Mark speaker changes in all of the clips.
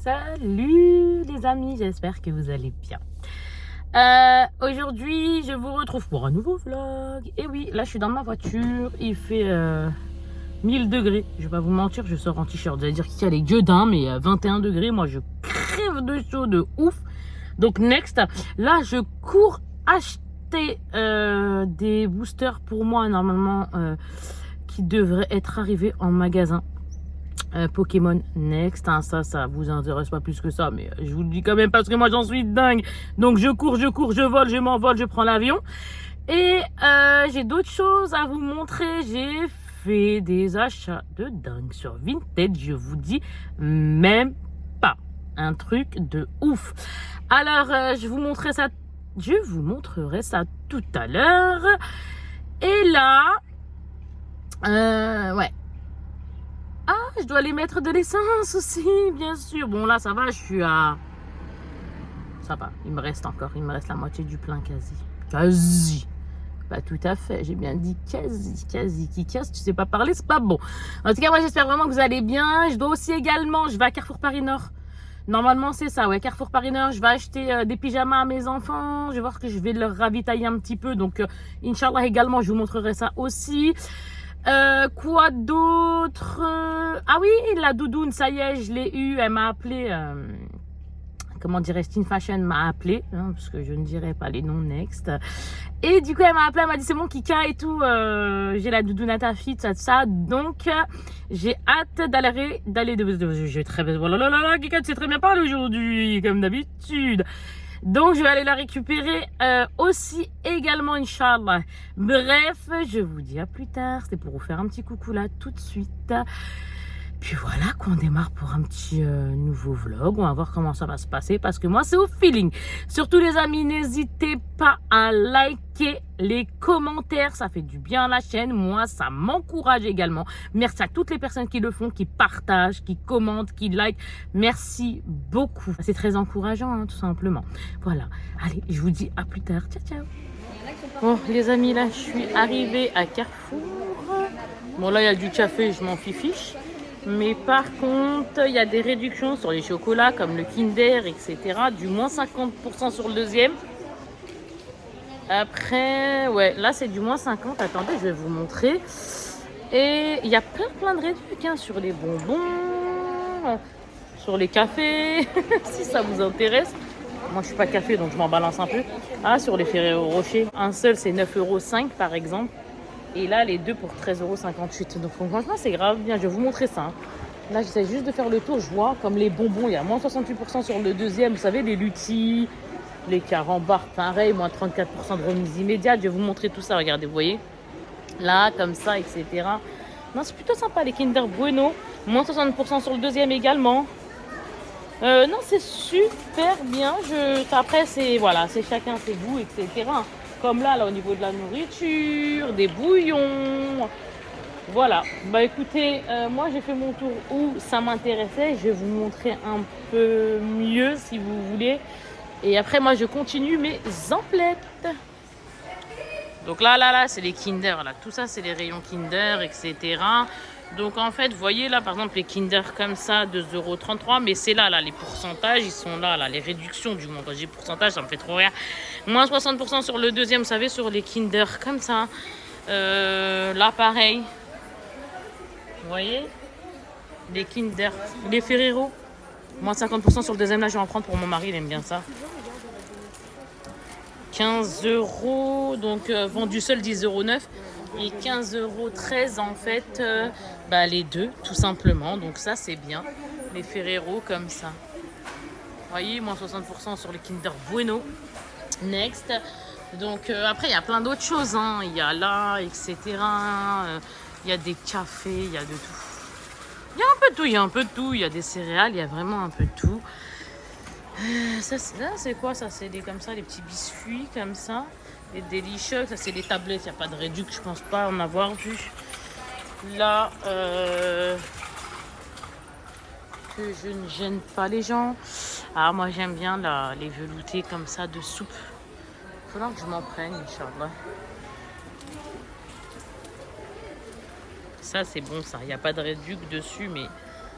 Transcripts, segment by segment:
Speaker 1: Salut les amis, j'espère que vous allez bien. Aujourd'hui, je vous retrouve pour un nouveau vlog. Et oui, là je suis dans ma voiture, il fait 1000 degrés. Je vais pas vous mentir, je sors en t-shirt. Vous allez dire qu'il y a les gueudins, mais 21 degrés, moi je crève de chaud de ouf. Donc next, là je cours acheter des boosters pour moi normalement qui devraient être arrivés en magasin. Pokémon Next, hein, ça vous intéresse pas plus que ça, mais je vous le dis quand même parce que moi j'en suis dingue. Donc je cours, je vole, je m'envole, je prends l'avion. Et j'ai d'autres choses à vous montrer. J'ai fait des achats de dingue sur Vinted, je vous dis même pas. Un truc de ouf. Alors je vous montrerai ça tout à l'heure. Et là, ouais. Ah, je dois aller mettre de l'essence aussi, bien sûr. Bon, là, ça va, je suis à... Ça va, il me reste la moitié du plein quasi. Quasi. Pas tout à fait, j'ai bien dit quasi. Qui casse, tu sais pas parler, c'est pas bon. En tout cas, moi, j'espère vraiment que vous allez bien. Je dois aussi également, je vais à Carrefour Paris Nord. Normalement, c'est ça, ouais, Carrefour Paris Nord. Je vais acheter des pyjamas à mes enfants. Je vais voir que je vais leur ravitailler un petit peu. Donc, Inch'Allah, également, je vous montrerai ça aussi. Quoi d'autre? Ah oui, la doudoune, ça y est, je l'ai eu. Elle m'a appelé. Comment dirais-je? Teen Fashion m'a appelé, hein, parce que je ne dirai pas les noms next. Et du coup, elle m'a appelé, elle m'a dit c'est bon, Kika et tout. J'ai la doudoune à ta fille, ça. Donc, j'ai hâte d'aller. J'ai très bien. Voilà, Kika, tu sais très bien parler aujourd'hui, comme d'habitude. Donc, je vais aller la récupérer aussi également, Inch'Allah. Bref, je vous dis à plus tard. C'était pour vous faire un petit coucou là tout de suite. Puis voilà, qu'on démarre pour un petit nouveau vlog. On va voir comment ça va se passer parce que moi, c'est au feeling. Surtout les amis, n'hésitez pas à liker les commentaires. Ça fait du bien à la chaîne. Moi, ça m'encourage également. Merci à toutes les personnes qui le font, qui partagent, qui commentent, qui likent. Merci beaucoup. C'est très encourageant, hein, tout simplement. Voilà. Allez, je vous dis à plus tard. Ciao. Bon, les amis, là, je suis arrivée à Carrefour. Bon, là, il y a du café, je m'en fiche. Mais par contre, il y a des réductions sur les chocolats comme le Kinder, etc. Du moins 50% sur le deuxième. Après, ouais, là c'est du moins 50. Attendez, je vais vous montrer. Et il y a plein de réductions sur les bonbons, sur les cafés, si ça vous intéresse. Moi, je suis pas café, donc je m'en balance un peu. Ah, sur les Ferrero Rocher, un seul c'est 9,5 € par exemple. Et là, les deux pour 13,58 €. Donc, franchement, c'est grave bien. Je vais vous montrer ça. Hein. Là, j'essaie juste de faire le tour. Je vois comme les bonbons. Il y a moins 68% sur le deuxième. Vous savez, les Lutti, les carambars, pareil. Moins 34% de remise immédiate. Je vais vous montrer tout ça. Regardez, vous voyez. Là, comme ça, etc. Non, c'est plutôt sympa. Les Kinder Bueno. Moins 60% sur le deuxième également. Non, c'est super bien. Après, c'est voilà, c'est chacun ses goûts, etc. Comme là, au niveau de la nourriture, des bouillons. Voilà. Bah écoutez, moi j'ai fait mon tour où ça m'intéressait. Je vais vous montrer un peu mieux si vous voulez. Et après, moi je continue mes emplettes. Donc là, c'est les Kinder. Là. Tout ça, c'est les rayons Kinder, etc. Donc en fait, vous voyez là, par exemple, les Kinder comme ça, 2,33 €. Mais c'est là, les pourcentages, ils sont là, les réductions du montant. J'ai pourcentage, ça me fait trop rire. Moins 60% sur le deuxième, vous savez, sur les Kinder comme ça. Là, pareil. Vous voyez? Les Kinder, les Ferrero. Moins 50% sur le deuxième, là, je vais en prendre pour mon mari, il aime bien ça. 15 €, donc vendu seul 10,09 € et 15,13 € en fait, les deux tout simplement. Donc ça c'est bien, les Ferrero comme ça. Vous voyez, moins 60% sur les Kinder Bueno. Next. Donc après il y a plein d'autres choses, hein. Il y a là, etc. Il y a des cafés, il y a de tout. Il y a un peu de tout, il y a des céréales, il y a vraiment un peu de tout. Ça c'est quoi ça? C'est comme ça, les petits biscuits comme ça, les délicieux. Ça c'est des tablettes, il n'y a pas de réduc, je pense pas en avoir vu. Là, que je ne gêne pas les gens. Ah, moi j'aime bien les veloutés comme ça de soupe. Il faudra que je m'en prenne, Inch'Allah. Ça c'est bon ça, il n'y a pas de réduc dessus, mais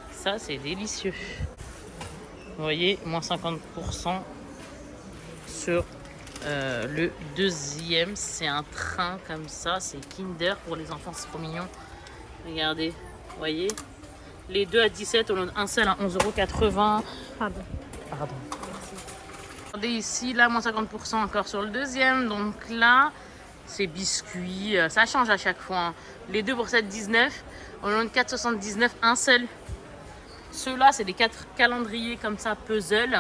Speaker 1: ça c'est délicieux. Vous voyez, moins 50% sur le deuxième. C'est un train comme ça, c'est Kinder pour les enfants, c'est trop mignon. Regardez, vous voyez, les deux à 17, un seul à 11,80 €. Pardon. Regardez ici, là, moins 50% encore sur le deuxième. Donc là, c'est biscuits, ça change à chaque fois. Hein. Les deux pour 7,19, au lieu de 4,79, un seul. Ceux-là, c'est des 4 calendriers comme ça, puzzle.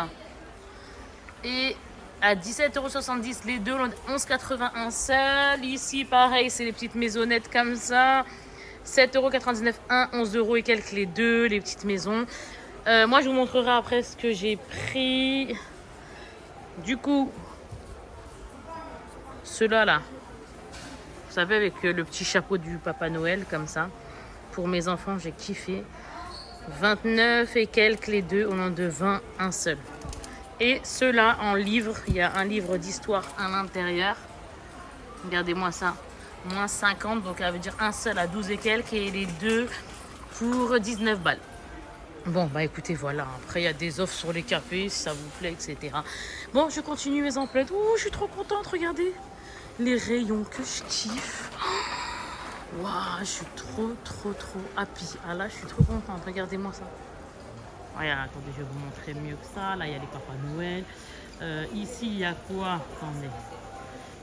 Speaker 1: Et à 17,70 € les deux, 11,81 seul. Ici, pareil, c'est les petites maisonnettes comme ça. 7,99 €, 11 € et quelques les deux, les petites maisons. Moi, je vous montrerai après ce que j'ai pris. Du coup, ceux-là, là. Vous savez, avec le petit chapeau du Papa Noël, comme ça. Pour mes enfants, j'ai kiffé. 29 et quelques les deux, au nom de 20, un seul. Et ceux-là, en livre, il y a un livre d'histoire à l'intérieur. Regardez-moi ça. Moins 50, donc ça veut dire un seul à 12 et quelques, et les deux pour 19 balles. Bon, bah écoutez, voilà. Après, il y a des offres sur les cafés, si ça vous plaît, etc. Bon, je continue mes emplettes. Ouh, je suis trop contente, regardez. Les rayons que je kiffe. Waouh, je suis trop happy. Ah là, je suis trop contente. Regardez-moi ça. Regarde, attendez, je vais vous montrer mieux que ça. Là, il y a les Papa Noël. Ici, il y a quoi? Attendez.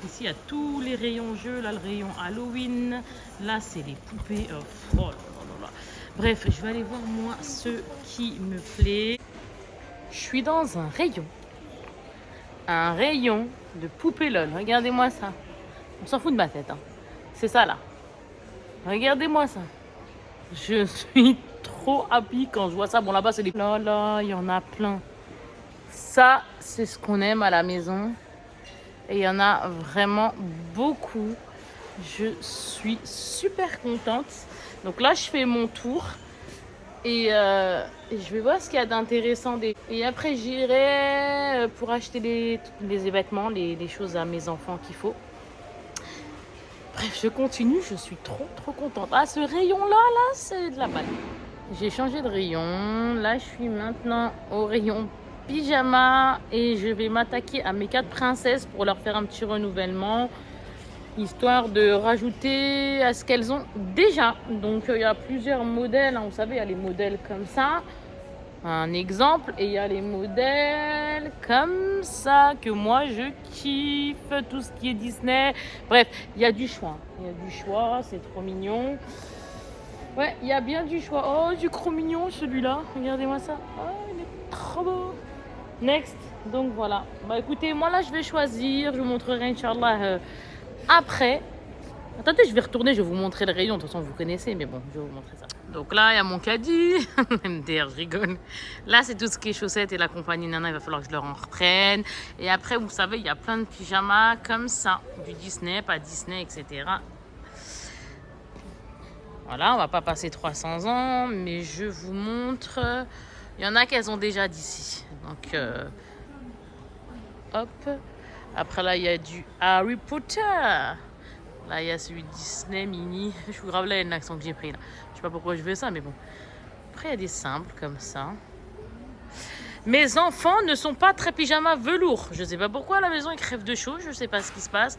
Speaker 1: Ici, il y a tous les rayons jeux. Là, le rayon Halloween. Là, c'est les poupées. Oh là là. Bref, je vais aller voir, moi, ce qui me plaît. Je suis dans un rayon. Un rayon de poupées LOL. Regardez-moi ça. On s'en fout de ma tête. Hein. C'est ça, là. Regardez-moi ça. Je suis trop happy quand je vois ça. Bon, là-bas, c'est des... Là, il y en a plein. Ça, c'est ce qu'on aime à la maison. Et il y en a vraiment beaucoup. Je suis super contente. Donc là, je fais mon tour. Et je vais voir ce qu'il y a d'intéressant. Et après, j'irai pour acheter les vêtements, les choses à mes enfants qu'il faut. Bref, je continue. Je suis trop contente. Ah, ce rayon-là, c'est de la balle. J'ai changé de rayon. Là, je suis maintenant au rayon pyjama. Et je vais m'attaquer à mes 4 princesses pour leur faire un petit renouvellement. Histoire de rajouter à ce qu'elles ont déjà. Donc, il y a plusieurs modèles. Hein. Vous savez, il y a les modèles comme ça. Un exemple. Et il y a les modèles comme ça que moi, je kiffe. Tout ce qui est Disney. Bref, il y a du choix. Il y a du choix. C'est trop mignon. Ouais, il y a bien du choix. Oh, du trop mignon celui-là. Regardez-moi ça. Oh, il est trop beau. Next. Donc, voilà. Bah, écoutez, moi, là, je vais choisir. Je vous montrerai, Inch'Allah... Après, attendez, je vais retourner, je vais vous montrer le rayon. De toute façon, vous connaissez, mais bon, je vais vous montrer ça. Donc là, il y a mon caddie. MDR, je rigole. Là, c'est tout ce qui est chaussettes et la compagnie Nana, il va falloir que je leur en reprenne. Et après, vous savez, il y a plein de pyjamas comme ça. Du Disney, pas Disney, etc. Voilà, on va pas passer 300 ans, mais je vous montre. Il y en a qu'elles ont déjà d'ici. Donc, hop. Après là, il y a du Harry Potter. Là, il y a celui de Disney Mini. Je suis grave là, il y a l'accent que j'ai pris là. Je sais pas pourquoi je fais ça, mais bon. Après, il y a des simples comme ça. Mes enfants ne sont pas très pyjama velours. Je sais pas pourquoi à la maison, ils crèvent de chaud. Je sais pas ce qui se passe.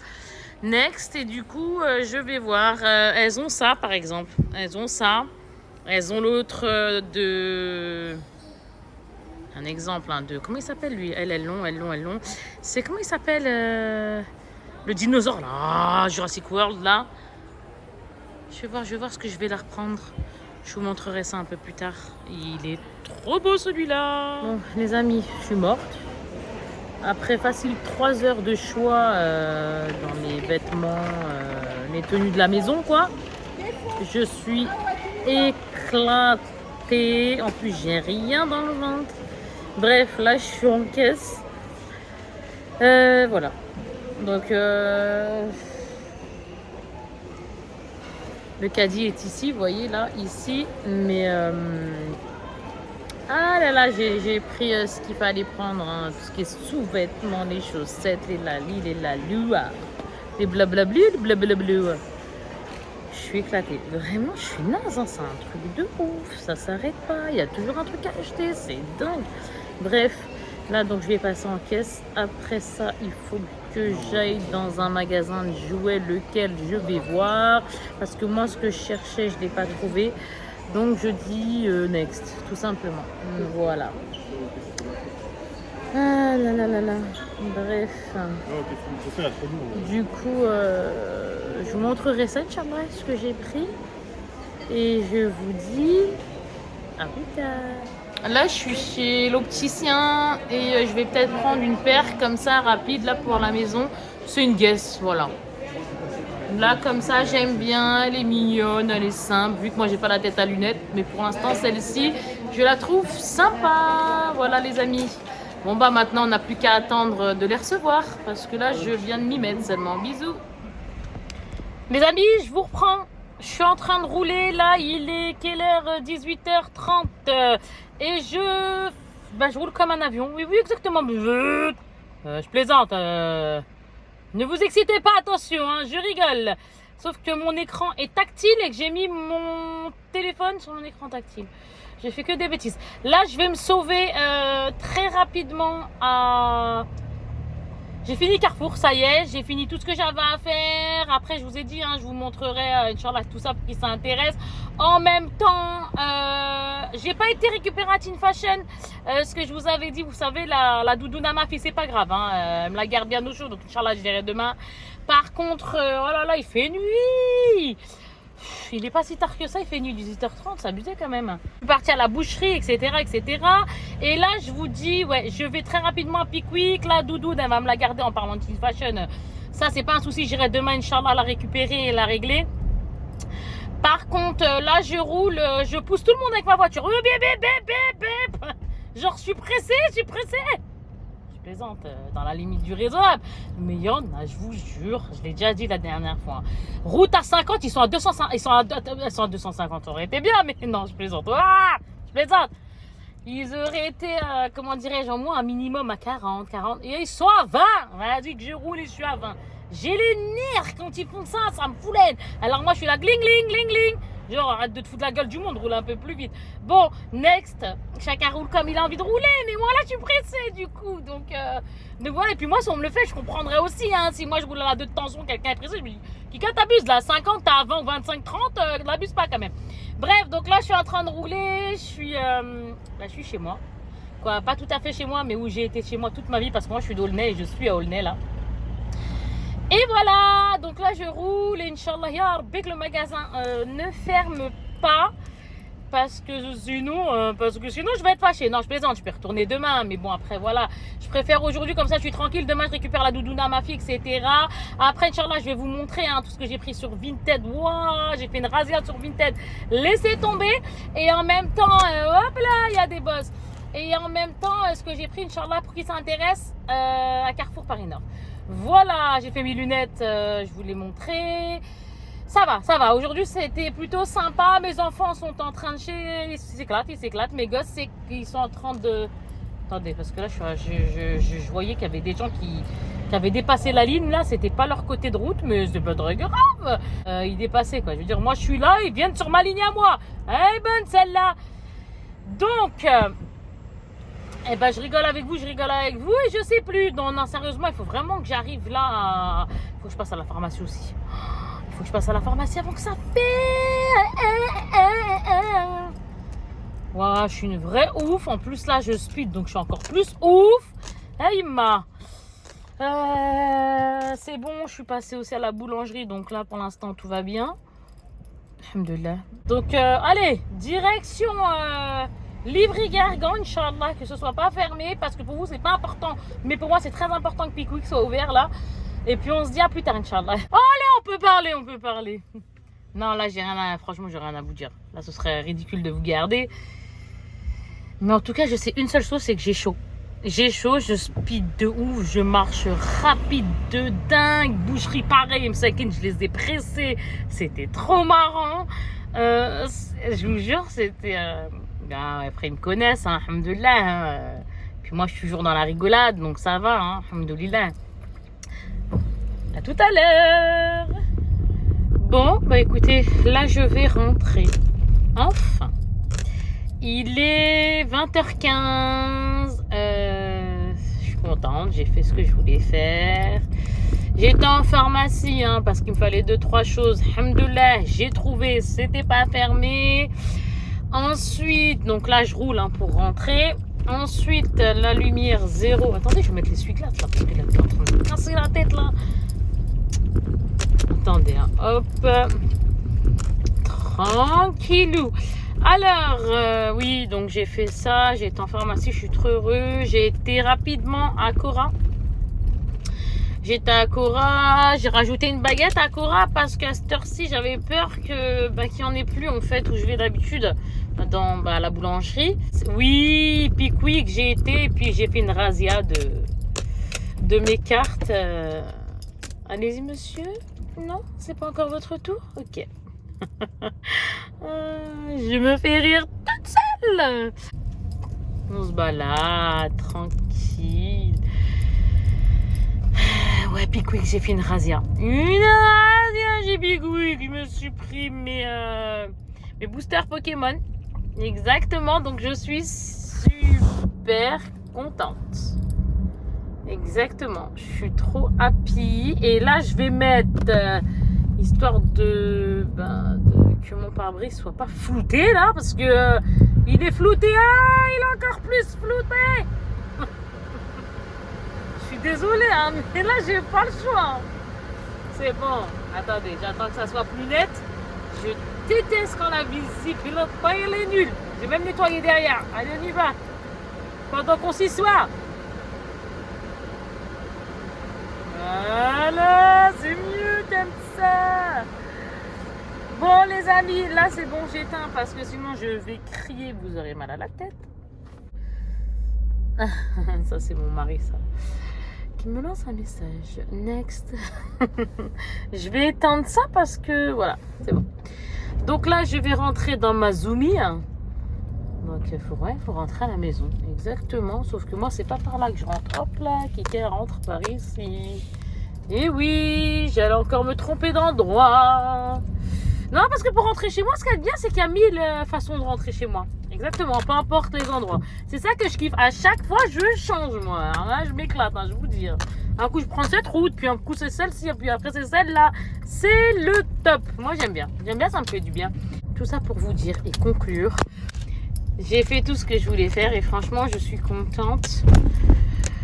Speaker 1: Next, et du coup, je vais voir. Elles ont ça, par exemple. Elles ont ça. Elles ont l'autre de... Un exemple de... Comment il s'appelle lui? Elles l'ont. C'est comment il s'appelle le dinosaure là, Jurassic World là. Je vais voir ce que je vais leur prendre. Je vous montrerai ça un peu plus tard. Il est trop beau celui-là. Bon les amis, je suis morte. Après facile 3 heures de choix dans les vêtements, les tenues de la maison quoi. Je suis éclatée. En plus j'ai rien dans le ventre. Bref, là, je suis en caisse. Voilà. Donc, le caddie est ici, vous voyez, là, ici. Mais, ah là là, j'ai pris ce qu'il fallait prendre. Hein, tout ce qui est sous-vêtements, les chaussettes, les lalis, les lalous, les blablablu, blablablu. Je suis éclatée. Vraiment, je suis naze. Hein, c'est un truc de ouf. Ça s'arrête pas. Il y a toujours un truc à acheter. C'est dingue. Bref, là donc je vais passer en caisse. Après ça, il faut que j'aille dans un magasin de jouets, lequel je vais voir. Parce que moi, ce que je cherchais, je ne l'ai pas trouvé. Donc je dis next, tout simplement. Voilà. Ah là là là là. Bref. Du coup, je vous montrerai ça, Inch'Allah, ce que j'ai pris. Et je vous dis à plus tard. Là, je suis chez l'opticien et je vais peut-être prendre une paire comme ça, rapide, là, pour la maison. C'est une Guess, voilà. Là, comme ça, j'aime bien. Elle est mignonne, elle est simple, vu que moi, j'ai pas la tête à lunettes. Mais pour l'instant, celle-ci, je la trouve sympa. Voilà, les amis. Bon, bah, maintenant, on n'a plus qu'à attendre de les recevoir. Parce que là, je viens de m'y mettre seulement. Bisous. Les amis, je vous reprends. Je suis en train de rouler. Là, il est quelle heure? 18h30. Et je roule comme un avion. Oui, oui, exactement. Je plaisante. Ne vous excitez pas, attention, hein, je rigole. Sauf que mon écran est tactile et que j'ai mis mon téléphone sur mon écran tactile. J'ai fait que des bêtises. Là, je vais me sauver très rapidement à... J'ai fini Carrefour, ça y est. J'ai fini tout ce que j'avais à faire. Après, je vous ai dit, hein, je vous montrerai, Inch'Allah, tout ça pour qui s'intéresse. En même temps, j'ai pas été récupérer à Teen Fashion. Ce que je vous avais dit, vous savez, la doudoune à ma fille, c'est pas grave. Hein, elle me la garde bien au chaud, donc Inch'Allah, je verrai demain. Par contre, oh là là, il fait nuit. Il est pas si tard que ça, il fait nuit, 18h30, c'est abusé quand même. Je suis partie à la boucherie, etc., etc. Et là, je vous dis, ouais, je vais très rapidement à Pickwick. La doudoune, elle va me la garder en parlant de Teen Fashion. Ça, c'est pas un souci, j'irai demain, Inch'Allah, la récupérer et la régler. Par contre, là, je roule, je pousse tout le monde avec ma voiture. Genre, je suis pressée. Je plaisante, dans la limite du raisonnable. Mais il y en a, je vous jure, je l'ai déjà dit la dernière fois. Route à 50, ils sont à 250. Ils sont à 250, ça aurait été bien, mais non, je plaisante. Je plaisante. Ils auraient été, comment dirais-je, en moins un minimum à 40. Et ils sont à 20. On a dit que je roule et je suis à 20. J'ai les nerfs quand ils font ça, ça me fout l'aide. Alors moi, je suis là, gling, gling, gling, gling. Genre, arrête de te foutre la gueule du monde, roule un peu plus vite. Bon, next. Chacun roule comme il a envie de rouler, mais moi là, je suis pressée du coup. Donc voilà, et puis moi, si on me le fait, je comprendrais aussi. Hein, si moi, je roule à 2 de tension, quelqu'un est pressé, je me dis, quand t'abuses là, 50, t'as 20 ou 25, 30, n'abuse pas quand même. Bref, donc là, je suis en train de rouler, je suis chez moi. Quoi, pas tout à fait chez moi, mais où j'ai été chez moi toute ma vie, parce que moi, je suis d'Aulnay et je suis à Aulnay là. Et voilà, donc là je roule et Inch'Allah, ya Rabbi, que le magasin ne ferme pas parce que sinon je vais être fâchée. Non, je plaisante, je peux retourner demain, mais bon, après voilà, je préfère aujourd'hui, comme ça je suis tranquille. Demain je récupère la doudoune à ma fille, etc. Après, Inch'Allah, je vais vous montrer tout ce que j'ai pris sur Vinted. Wow, j'ai fait une razzia sur Vinted, laissez tomber. Et en même temps, hop là, il y a des boss. Et en même temps, ce que j'ai pris, Inch'Allah, pour qui s'intéresse, à Carrefour Paris Nord. Voilà, j'ai fait mes lunettes, je vous les montrer. Ça va. Aujourd'hui, c'était plutôt sympa. Mes enfants sont en train de ils s'éclatent. Mes gosses, ils sont en train de... Attendez, parce que là, je voyais qu'il y avait des gens qui avaient dépassé la ligne. Là, c'était pas leur côté de route, mais c'est pas très grave. Ils dépassaient, quoi. Je veux dire, moi, je suis là, ils viennent sur ma ligne à moi. Elle est bonne, celle-là. Donc... eh ben, je rigole avec vous et je sais plus. Non, sérieusement, il faut vraiment que j'arrive là. Il faut que je passe à la pharmacie aussi. Il faut que je passe à la pharmacie avant que ça fait. Voilà, je suis une vraie ouf. En plus, là, je speed, donc je suis encore plus ouf. Hey, c'est bon, je suis passée aussi à la boulangerie. Donc là, pour l'instant, tout va bien. Alhamdoulilah. Donc, allez, direction... Livry-Gargan, Inch'Allah, que ce soit pas fermé, parce que pour vous c'est pas important, mais pour moi c'est très important que Pickwick soit ouvert là. Et puis on se dit à plus tard, Inch'Allah. Oh, allez, on peut parler. Non, là franchement j'ai rien à vous dire. Là ce serait ridicule de vous garder. Mais en tout cas je sais une seule chose, c'est que j'ai chaud. Je speed de ouf, je marche rapide de dingue. Boucherie pareil, M5, je les ai pressés. C'était trop marrant. Je vous jure, c'était... après ils me connaissent, hein, alhamdoulilah. Puis moi je suis toujours dans la rigolade, donc ça va, hein, alhamdoulilah. À tout à l'heure. Bon, bah écoutez, là je vais rentrer. Enfin. Il est 20h15. contente, j'ai fait ce que je voulais faire. J'étais en pharmacie hein, parce qu'il me fallait 2-3 choses. Alhamdoulilah, j'ai trouvé, c'était pas fermé. Ensuite, donc là je roule hein, pour rentrer. Ensuite, la lumière zéro. Attendez, je vais mettre l'essuie-glace là parce qu'il est en train de me casser la tête là. Attendez, hein, hop. Tranquillou. Alors, oui, donc j'ai fait ça. J'ai été en pharmacie, je suis trop heureux. J'ai été rapidement à Cora. J'étais à Cora, j'ai rajouté une baguette à Cora parce qu'à cette heure-ci, j'avais peur que qu'il n'y en ait plus en fait où je vais d'habitude dans la boulangerie. Oui, Pickwick, j'ai été et puis j'ai fait une razzia de mes cartes. Allez-y, monsieur. Non, c'est pas encore votre tour? Ok. Je me fais rire toute seule. On se balade tranquille. Ouais, Pickwick, j'ai fait une razzia. Une razzia, j'ai Pickwick. Je me suis pris mes boosters Pokémon. Exactement, donc je suis super contente. Exactement, je suis trop happy. Et là, je vais mettre, histoire que mon pare-brise soit pas flouté là, parce que il est flouté. Ah, il est encore plus flouté. Je suis désolée, hein, mais là, j'ai pas le choix. C'est bon. Attendez, j'attends que ça soit plus net. Je déteste quand la visite pilote pas, elle est nulle. J'ai même nettoyé derrière. Allez, on y va. Pendant qu'on s'y soit. Voilà, c'est mieux comme ça. Bon, les amis, là, c'est bon, j'éteins parce que sinon, je vais crier. Vous aurez mal à la tête. Ça, c'est mon mari, ça. Qui me lance un message. Next. Je vais éteindre ça parce que voilà, c'est bon. Donc là, je vais rentrer dans ma Zoomie. Donc il faut rentrer à la maison. Exactement. Sauf que moi, c'est pas par là que je rentre. Hop là, Kika rentre par ici. Et oui, j'allais encore me tromper d'endroit. Non, parce que pour rentrer chez moi, ce qui est bien, c'est qu'il y a 1000 façons de rentrer chez moi. Exactement, peu importe les endroits. C'est ça que je kiffe. À chaque fois, je change, moi. Alors là, je m'éclate, hein, je vous dis. Un coup, je prends cette route, puis un coup, c'est celle-ci, puis après, c'est celle-là. C'est le top. Moi, j'aime bien. J'aime bien, ça me fait du bien. Tout ça pour vous dire et conclure. J'ai fait tout ce que je voulais faire et franchement, je suis contente.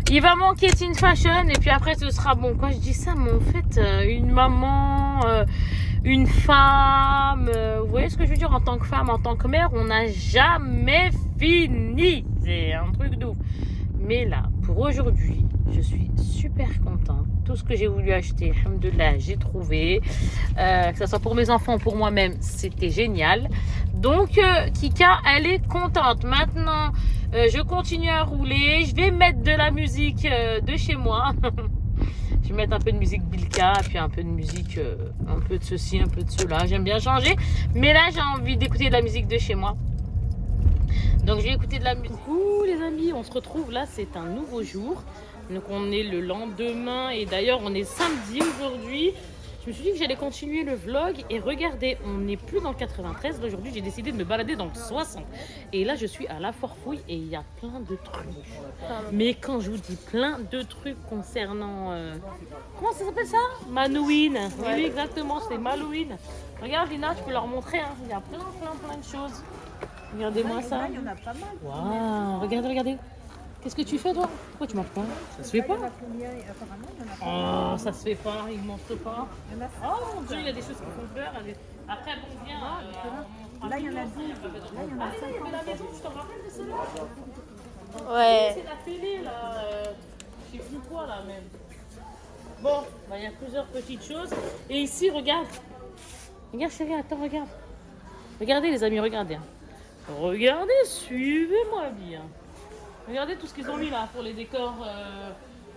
Speaker 1: Il va manquer Teen Fashion et puis après, ce sera bon. Quand je dis ça, mais en fait, une maman... une femme, vous voyez ce que je veux dire, en tant que femme, en tant que mère, on n'a jamais fini. C'est un truc de ouf. Mais là, pour aujourd'hui, je suis super contente. Tout ce que j'ai voulu acheter, alhamdoulilah, j'ai trouvé. Que ce soit pour mes enfants ou pour moi-même, c'était génial. Donc, Kika, elle est contente. Maintenant, je continue à rouler. Je vais mettre de la musique de chez moi. Je vais mettre un peu de musique Bilka, puis un peu de musique, un peu de ceci, un peu de cela. J'aime bien changer. Mais là, j'ai envie d'écouter de la musique de chez moi. Donc, je vais écouter de la musique. Coucou les amis, on se retrouve là, c'est un nouveau jour. Donc, on est le lendemain. Et d'ailleurs, on est samedi aujourd'hui. Je me suis dit que j'allais continuer le vlog. Et regardez, on n'est plus dans le 93. Aujourd'hui, j'ai décidé de me balader dans le 60. Et là, je suis à la Forfouille et il y a plein de trucs. Mais quand je vous dis plein de trucs concernant... comment ça s'appelle ça? Manouine. Oui, oui, exactement, c'est Malouine. Regarde, Lina, tu peux leur montrer. Hein. Il y a plein de choses. Regardez-moi ça. Il y en a pas mal. Waouh, regardez. Qu'est-ce que tu fais, toi? Pourquoi tu manges pas? Ça se fait pas. Oh, ça se fait pas, il ne montre pas. Oh mon Dieu, il y a des choses qui font peur. Après, bon, viens. Là, il y en a 10. Là, il y en a 5. Il y avait la maison, tu t'en rappelles de celle-là? Ouais. C'est la télé, là. Je sais plus quoi, là, même. Bon, il y a plusieurs petites choses. Et ici, regarde. Regarde, chérie, attends, regarde. Regardez, les amis, regardez. Regardez, suivez-moi bien. Regardez tout ce qu'ils ont mis là pour les décors,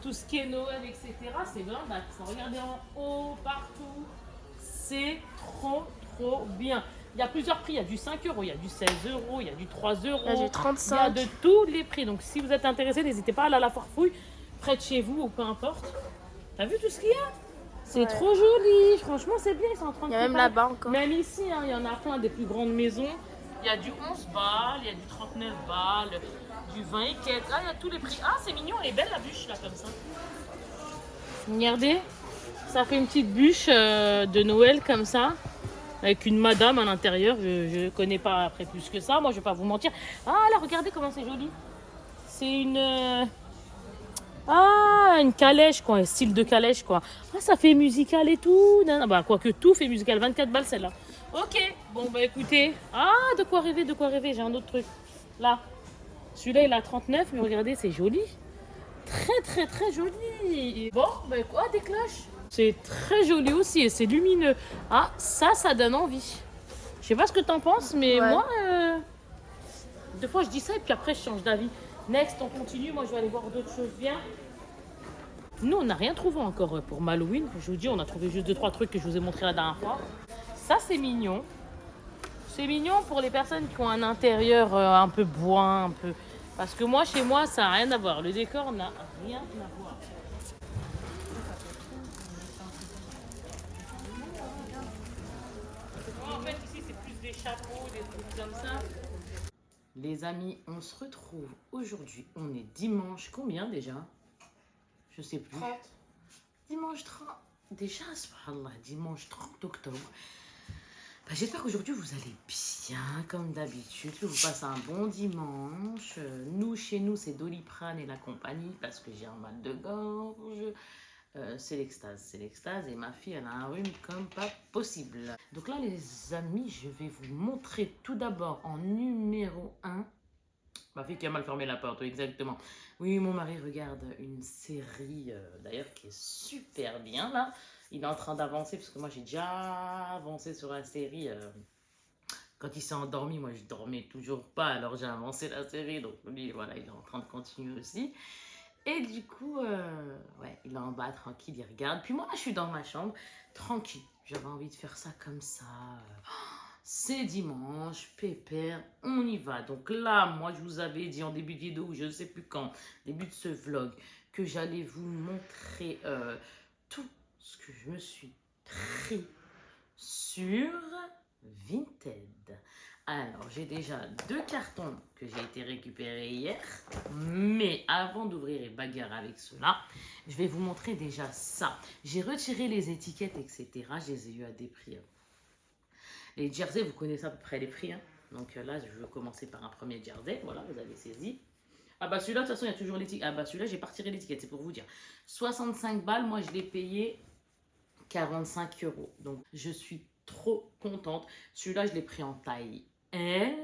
Speaker 1: tout ce qui est Noël, etc. C'est blindax. Regardez en haut, partout. C'est trop bien. Il y a plusieurs prix. Il y a du 5 €, il y a du 16 €, il y a du 3 €. Il y a du 35. Il y a de tous les prix. Donc si vous êtes intéressé, n'hésitez pas à aller à la Forfouille, près de chez vous ou peu importe. T'as vu tout ce qu'il y a? C'est trop joli. Franchement, c'est bien. Ils sont en train de... Il y a même là-bas encore. Même ici, hein, il y en a plein des plus grandes maisons. Il y a du 11 balles, il y a du 39 balles. Du vin équette. Ah, il y a tous les prix. Ah, c'est mignon, elle est belle la bûche là, comme ça. Regardez, ça fait une petite bûche de Noël comme ça. Avec une madame à l'intérieur. Je ne connais pas après plus que ça. Moi, je vais pas vous mentir. Ah, là, regardez comment c'est joli. C'est une calèche, quoi. Un style de calèche, quoi. Ah, ça fait musical et tout. Non, bah, quoique tout fait musical. 24 balles, celle-là. Ok. Bon, bah, écoutez. Ah, de quoi rêver, de quoi rêver. J'ai un autre truc. Là. Celui-là, il a 39. Mais regardez, c'est joli. Très, très, très joli. Bon, bah, quoi, des cloches. C'est très joli aussi et c'est lumineux. Ah, ça donne envie. Je sais pas ce que t'en penses, mais
Speaker 2: Ouais.
Speaker 1: moi, des fois je dis ça et puis après je change d'avis. Next, on continue. Moi, je vais aller voir d'autres choses bien. Nous, on n'a rien trouvé encore pour Halloween. Je vous dis, on a trouvé juste 2-3 trucs que je vous ai montré la dernière fois. Ça, c'est mignon. C'est mignon pour les personnes qui ont un intérieur un peu bois, un peu. Parce que moi, chez moi, ça n'a rien à voir. Le décor n'a rien à voir. En fait, ici, c'est plus des chapeaux, des trucs comme ça. Les amis, on se retrouve aujourd'hui. On est dimanche. Combien déjà? Je sais plus.
Speaker 2: 30.
Speaker 1: Dimanche 30. Déjà, subhanallah, dimanche 30 octobre. Bah, j'espère qu'aujourd'hui vous allez bien, comme d'habitude, que vous passez un bon dimanche. Nous, chez nous, c'est Doliprane et la compagnie parce que j'ai un mal de gorge. C'est l'extase et ma fille elle a un rhume comme pas possible. Donc là les amis, je vais vous montrer tout d'abord en numéro 1. Ma fille qui a mal fermé la porte, oui, exactement. Oui, mon mari regarde une série d'ailleurs qui est super bien là. Il est en train d'avancer parce que moi j'ai déjà avancé sur la série. Quand il s'est endormi, moi je dormais toujours pas, alors j'ai avancé la série. Donc lui, voilà, il est en train de continuer aussi. Et du coup, ouais, il est en bas tranquille, il regarde. Puis moi, là, je suis dans ma chambre, tranquille. J'avais envie de faire ça comme ça. C'est dimanche, pépère, on y va. Donc là, moi, je vous avais dit en début de vidéo, je ne sais plus quand, début de ce vlog, que j'allais vous montrer tout ce que je me suis pris sur Vinted. Alors, j'ai déjà 2 cartons que j'ai été récupérés hier. Mais avant d'ouvrir les bagarres avec ceux-là, je vais vous montrer déjà ça. J'ai retiré les étiquettes, etc. Je les ai eu à des prix. Les jerseys, vous connaissez à peu près les prix. Hein. Donc là, je vais commencer par un premier jersey. Voilà, vous avez saisi. Ah bah celui-là, de toute façon, il y a toujours l'étiquette. Ah bah celui-là, j'ai pas retiré l'étiquette, c'est pour vous dire. 65 balles, moi, je l'ai payé 45 €. Donc, je suis trop contente. Celui-là, je l'ai pris en taille L.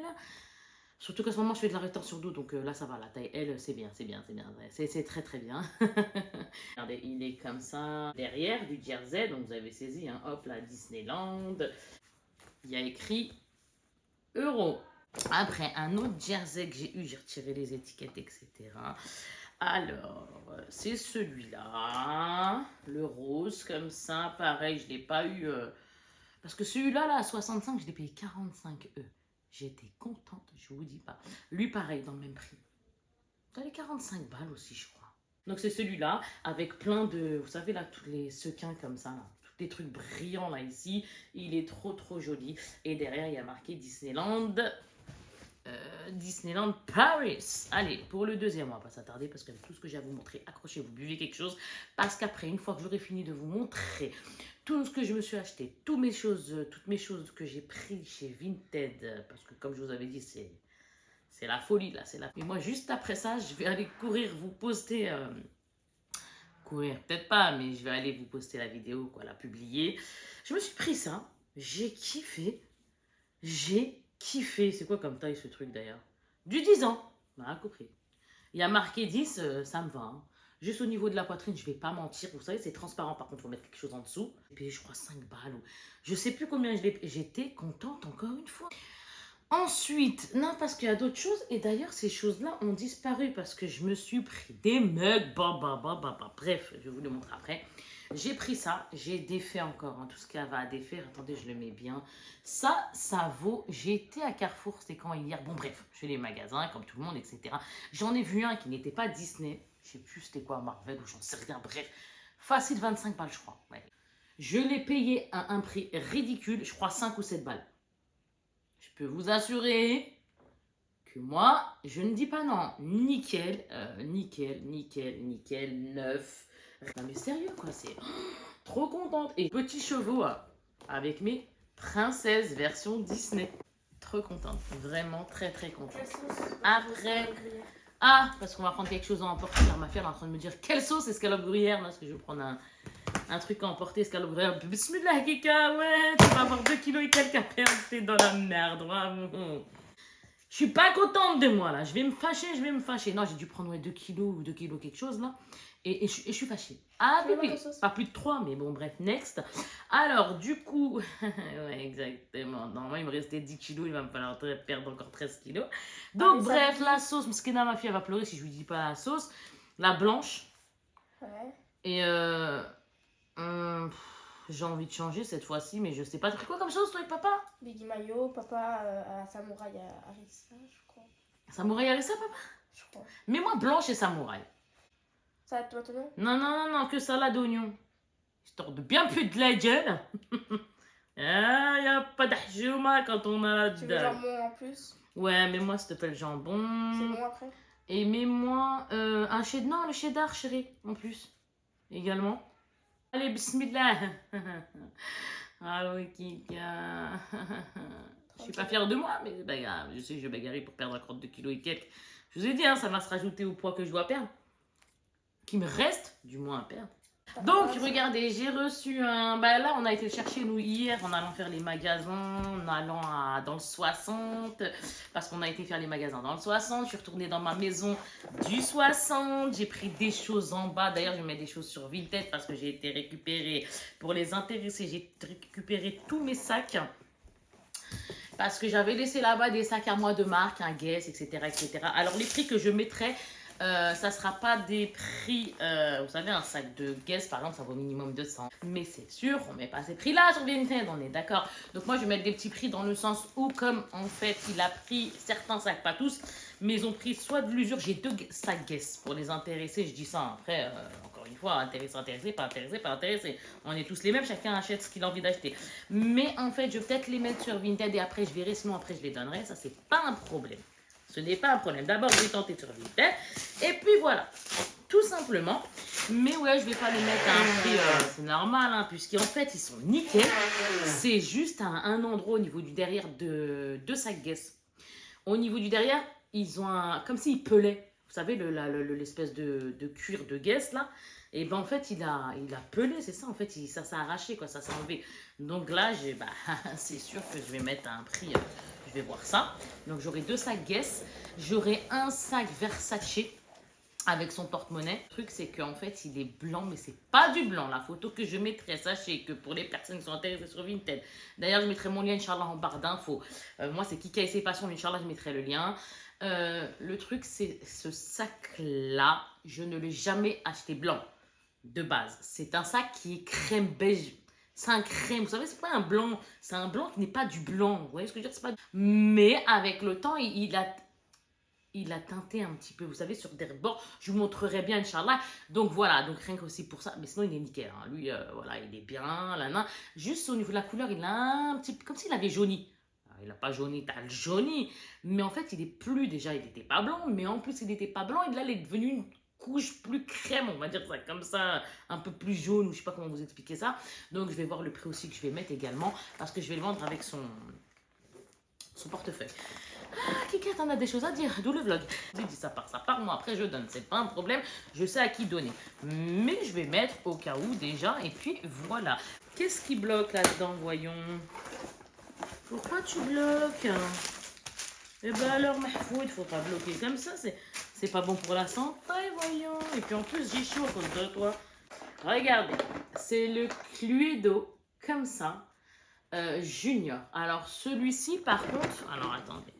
Speaker 1: Surtout qu'à ce moment, je fais de la rétention d'eau. Donc là, ça va. La taille L, c'est bien, c'est bien, c'est bien. C'est très, très bien. Regardez, il est comme ça. Derrière du jersey. Donc, vous avez saisi. Hein, hop, là, Disneyland. Il y a écrit euro. Après, un autre jersey que j'ai eu, j'ai retiré les étiquettes, etc. Alors, c'est celui-là, le rose, comme ça, pareil, je ne l'ai pas eu, parce que celui-là, là, à 65, je l'ai payé 45 €. J'étais contente, je vous dis pas. Lui, pareil, dans le même prix. Dans les 45 balles aussi, je crois. Donc, c'est celui-là, avec plein de, vous savez, là, tous les sequins comme ça, là. Tous les trucs brillants, là, ici. Il est trop, trop joli. Et derrière, il y a marqué Disneyland. Disneyland Paris. Allez, pour le deuxième, on va pas s'attarder parce qu'avec tout ce que j'ai à vous montrer, accrochez-vous, buvez quelque chose. Parce qu'après, une fois que j'aurai fini de vous montrer tout ce que je me suis acheté, toutes mes choses que j'ai pris chez Vinted, parce que comme je vous avais dit, c'est la folie là. Et moi, juste après ça, je vais aller courir, vous poster. Courir, peut-être pas, mais je vais aller vous poster la vidéo, quoi, la publier. Je me suis pris ça, j'ai kiffé. C'est quoi comme taille ce truc d'ailleurs? Du 10 ans. On a compris. Il y a marqué 10, ça me va. Hein. Juste au niveau de la poitrine, je vais pas mentir. Vous savez, c'est transparent. Par contre, il faut mettre quelque chose en dessous. Et puis, je crois 5 balles. Je sais plus combien je l'ai. J'étais contente encore une fois. Ensuite, non, parce qu'il y a d'autres choses. Et d'ailleurs, ces choses-là ont disparu parce que je me suis pris des mugs. Bref, je vais vous le montrer après. J'ai pris ça, j'ai défait encore, hein, tout ce qu'il y avait à défaire. Attendez, je le mets bien. Ça vaut... J'ai été à Carrefour, c'était quand hier? Bon, bref, je fais les magasins, comme tout le monde, etc. J'en ai vu un qui n'était pas Disney. Je sais plus c'était quoi, Marvel ou j'en sais rien. Bref, facile 25 balles, je crois. Ouais. Je l'ai payé à un prix ridicule, je crois 5 ou 7 balles. Je peux vous assurer que moi, je ne dis pas non. Nickel, nickel, neuf. Non mais sérieux quoi, c'est trop contente. Et petits chevaux avec mes princesses version Disney. Trop contente, vraiment très contente. Après, parce qu'on va prendre quelque chose à emporter. Alors ma fille elle est en train de me dire quelle sauce escalope gruyère. Là, parce que je vais prendre un truc à emporter, escalope gruyère. Bismillah, Kika, ouais, tu vas avoir 2 kilos et quelques à perdre, t'es dans la merde, vraiment. Je suis pas contente de moi là, je vais me fâcher. Non, j'ai dû prendre 2 kilos ou 2 kilos quelque chose là. Et je suis fâchée. Ah, oui, pas plus de 3, mais bon, bref, next. Alors, du coup, ouais, exactement. Normalement, il me restait 10 kilos, il va me falloir perdre encore 13 kilos. Donc, bref, la sauce, Mskina, ma fille, elle va pleurer si je lui dis pas la sauce. La blanche.
Speaker 2: Ouais.
Speaker 1: Et j'ai envie de changer cette fois-ci, mais je sais pas. Tu pris quoi comme chose, toi et papa?
Speaker 2: Biggie Mayo, papa à Samouraï à Arissa, je crois.
Speaker 1: Samouraï Arissa, papa?
Speaker 2: Je crois.
Speaker 1: Mais moi, blanche et samouraï.
Speaker 2: Ça, toi, non?
Speaker 1: Non, que salade d'oignon. Histoire de bien plus de la gueule. Ah, y a pas d'ahjouma quand on a la dalle.
Speaker 2: Tu veux jambon en plus?
Speaker 1: Ouais, mais moi, s'il te plaît, le jambon.
Speaker 2: C'est bon après?
Speaker 1: Et mets-moi le cheddar, chérie, en plus. Également. Allez, bismillah. Ah oui, Kika. Je suis pas fière de moi, mais c'est pas grave. Je sais que je vais bagarrer pour perdre encore 2 kilos et quelques. Je vous ai dit, ça va se rajouter au poids que je dois perdre. Qui me reste, du moins, à perdre. Donc, regardez, j'ai reçu un... là, on a été le chercher, nous, hier, en allant faire les magasins, en allant dans le 60, parce qu'on a été faire les magasins dans le 60. Je suis retournée dans ma maison du 60. J'ai pris des choses en bas. D'ailleurs, je mets des choses sur Vinted parce que j'ai été récupérer, pour les intéressés, j'ai récupéré tous mes sacs. Parce que j'avais laissé là-bas des sacs à moi de marque, un Guess, etc. Alors, les prix que je mettrai... ça sera pas des prix, vous savez, un sac de Guess par exemple ça vaut minimum 200, mais c'est sûr on met pas ces prix là sur Vinted, on est d'accord. Donc moi je vais mettre des petits prix dans le sens où, comme en fait il a pris certains sacs, pas tous, mais ils ont pris soit de l'usure. J'ai 2 sacs Guess pour les intéressés, je dis ça après, encore une fois, intéressé, pas intéressé, on est tous les mêmes, chacun achète ce qu'il a envie d'acheter. Mais en fait je vais peut-être les mettre sur Vinted et après je verrai, sinon après je les donnerai, ça c'est pas un problème. Ce n'est pas un problème. D'abord, je vais tenter sur Vinted. Et puis voilà, tout simplement. Mais ouais, je vais pas les mettre à un prix, c'est normal, hein, puisqu'en fait, ils sont nickel. C'est juste à un endroit au niveau du derrière de 2 sacs Guess. Au niveau du derrière, ils ont comme s'ils pelaient. Vous savez, l'espèce de cuir de Guess, là. Et ben en fait, il a pelé, c'est ça. En fait, ça s'est arraché, quoi. Ça s'est enlevé. Donc là, c'est sûr que je vais mettre à un prix... je vais voir ça. Donc j'aurai 2 sacs Guess, j'aurai un sac Versace avec son porte-monnaie. Le truc c'est qu'en fait il est blanc, mais c'est pas du blanc. La photo que je mettrai, sachez que pour les personnes qui sont intéressées sur Vinted, d'ailleurs je mettrai mon lien Inch'Allah en barre d'infos. Moi c'est Kika et ses passions, Inch'Allah je mettrai le lien. Le truc c'est ce sac là, je ne l'ai jamais acheté blanc de base. C'est un sac qui est crème beige. C'est un crème, vous savez, c'est pas un blanc, c'est un blanc qui n'est pas du blanc, vous voyez ce que je veux dire, c'est pas... Mais avec le temps, il a teinté un petit peu, vous savez, sur des bords, je vous montrerai bien, Inch'Allah. Donc voilà, donc rien qu'aussi pour ça, mais sinon il est nickel, hein. Lui, voilà, il est bien, là, juste au niveau de la couleur, il a un petit peu, comme s'il avait jauni. Il n'a pas jauni, t'as le jauni, mais en fait, il est plus, déjà, il n'était pas blanc, mais en plus, il n'était pas blanc, et là, il est devenu une couche plus crème, on va dire ça comme ça, un peu plus jaune, ou je sais pas comment vous expliquer ça. Donc je vais voir le prix aussi que je vais mettre également, parce que je vais le vendre avec son portefeuille. Ah, Kika, t'en as des choses à dire, d'où le vlog. J'ai dit ça part, moi après je donne, c'est pas un problème, je sais à qui donner. Mais je vais mettre au cas où déjà, et puis voilà. Qu'est-ce qui bloque là-dedans, voyons? Pourquoi tu bloques? Eh ben alors, Mahfoud, il faut pas bloquer comme ça, c'est pas bon pour la santé, voyons. Et puis en plus, j'ai chaud à cause de toi. Regardez, c'est le Cluedo, comme ça, Junior. Alors celui-ci, par contre, alors attendez,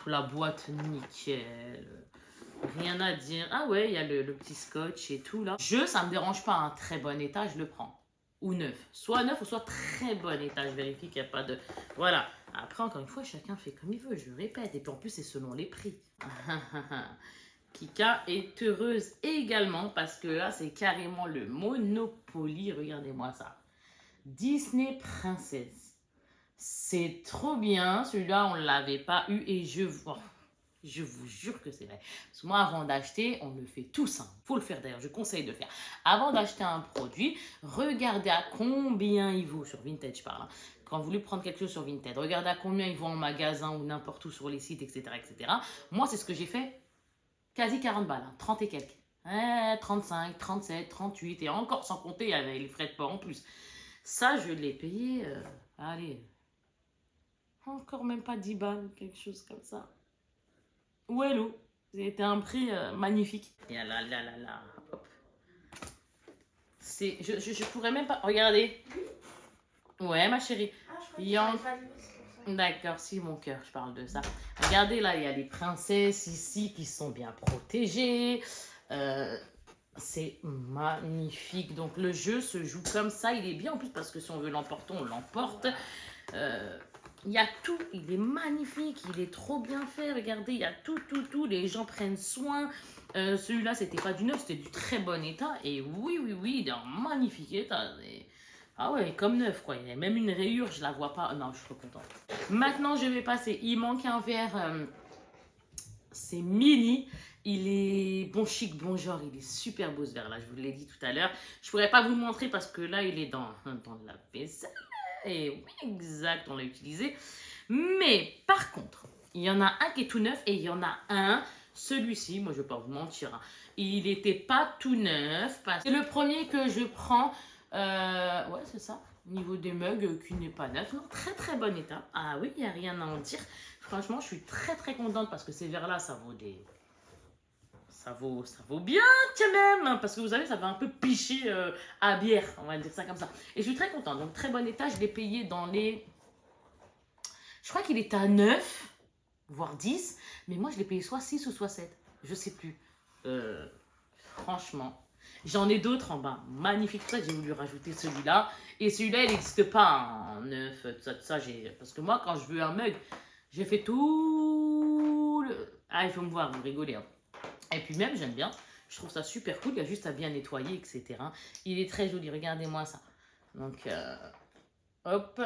Speaker 1: la boîte nickel, rien à dire. Ah ouais, il y a le petit scotch et tout là. Ça me dérange pas, un très bon état, je le prends. Ou neuf, soit neuf ou soit très bon état, je vérifie qu'il n'y a pas de... Voilà, après encore une fois, chacun fait comme il veut, je répète, et puis en plus c'est selon les prix. Kika est heureuse également parce que là c'est carrément le Monopoly, regardez-moi ça. Disney Princess, c'est trop bien, celui-là on ne l'avait pas eu et je vois... Je vous jure que c'est vrai. Parce que moi, avant d'acheter, on le fait tous. Il faut le faire d'ailleurs, je conseille de le faire. Avant d'acheter un produit, regardez à combien il vaut, sur Vinted je parle. Quand vous voulez prendre quelque chose sur Vinted, regardez à combien il vaut en magasin ou n'importe où sur les sites, etc. etc. Moi, c'est ce que j'ai fait, quasi 40 balles, 30 et quelques. 35, 37, 38 et encore sans compter, il y avait les frais de port en plus. Ça, je l'ai payé, allez, encore même pas 10 balles, quelque chose comme ça. Ou hello, c'était un prix magnifique. Et là, là, là, là, hop. Je pourrais même pas, regardez. Ouais, ma chérie.
Speaker 2: Ah, je crois
Speaker 1: Il y en...
Speaker 2: pas lu, c'est pour ça.
Speaker 1: D'accord, si mon cœur, je parle de ça. Regardez là, il y a les princesses ici qui sont bien protégées. C'est magnifique. Donc le jeu se joue comme ça. Il est bien en plus parce que si on veut l'emporter, on l'emporte. Il y a tout. Il est magnifique. Il est trop bien fait. Regardez, il y a tout, tout, tout. Les gens prennent soin. Celui-là, c'était pas du neuf, c'était du très bon état. Et oui, oui, oui, il est en magnifique état. Ah ouais, comme neuf quoi. Il y a même une rayure, je la vois pas. Non, je suis trop contente. Maintenant, je vais passer. Il manque un verre. C'est mini. Il est bon chic, bon genre. Il est super beau ce verre là. Je vous l'ai dit tout à l'heure. Je pourrais pas vous le montrer parce que là, il est dans la vaisselle. Et oui, exact, on l'a utilisé. Mais par contre, il y en a un qui est tout neuf et il y en a un. Celui-ci, moi je vais pas vous mentir, hein, il n'était pas tout neuf. C'est le premier que je prends. Ouais, c'est ça. Au niveau des mugs, qui n'est pas neuf. Non, très très bon état. Ah oui, il n'y a rien à en dire. Franchement, je suis très très contente parce que ces verres-là, ça vaut des... Ça vaut bien quand même. Hein, parce que vous savez, ça va un peu picher à bière. On va dire ça comme ça. Et je suis très contente. Donc très bon état. Je l'ai payé dans les... Je crois qu'il était à 9, voire 10. Mais moi, je l'ai payé soit 6 ou soit 7. Je sais plus. Franchement. J'en ai d'autres en bas. Magnifique. Pour ça, j'ai voulu rajouter celui-là. Et celui-là, il n'existe pas en neuf. Tout ça, parce que moi, quand je veux un mug, j'ai fait tout le... Ah, il faut me voir, vous rigolez. Hein. Et puis même, j'aime bien. Je trouve ça super cool. Il y a juste à bien nettoyer, etc. Il est très joli. Regardez-moi ça. Donc, hop.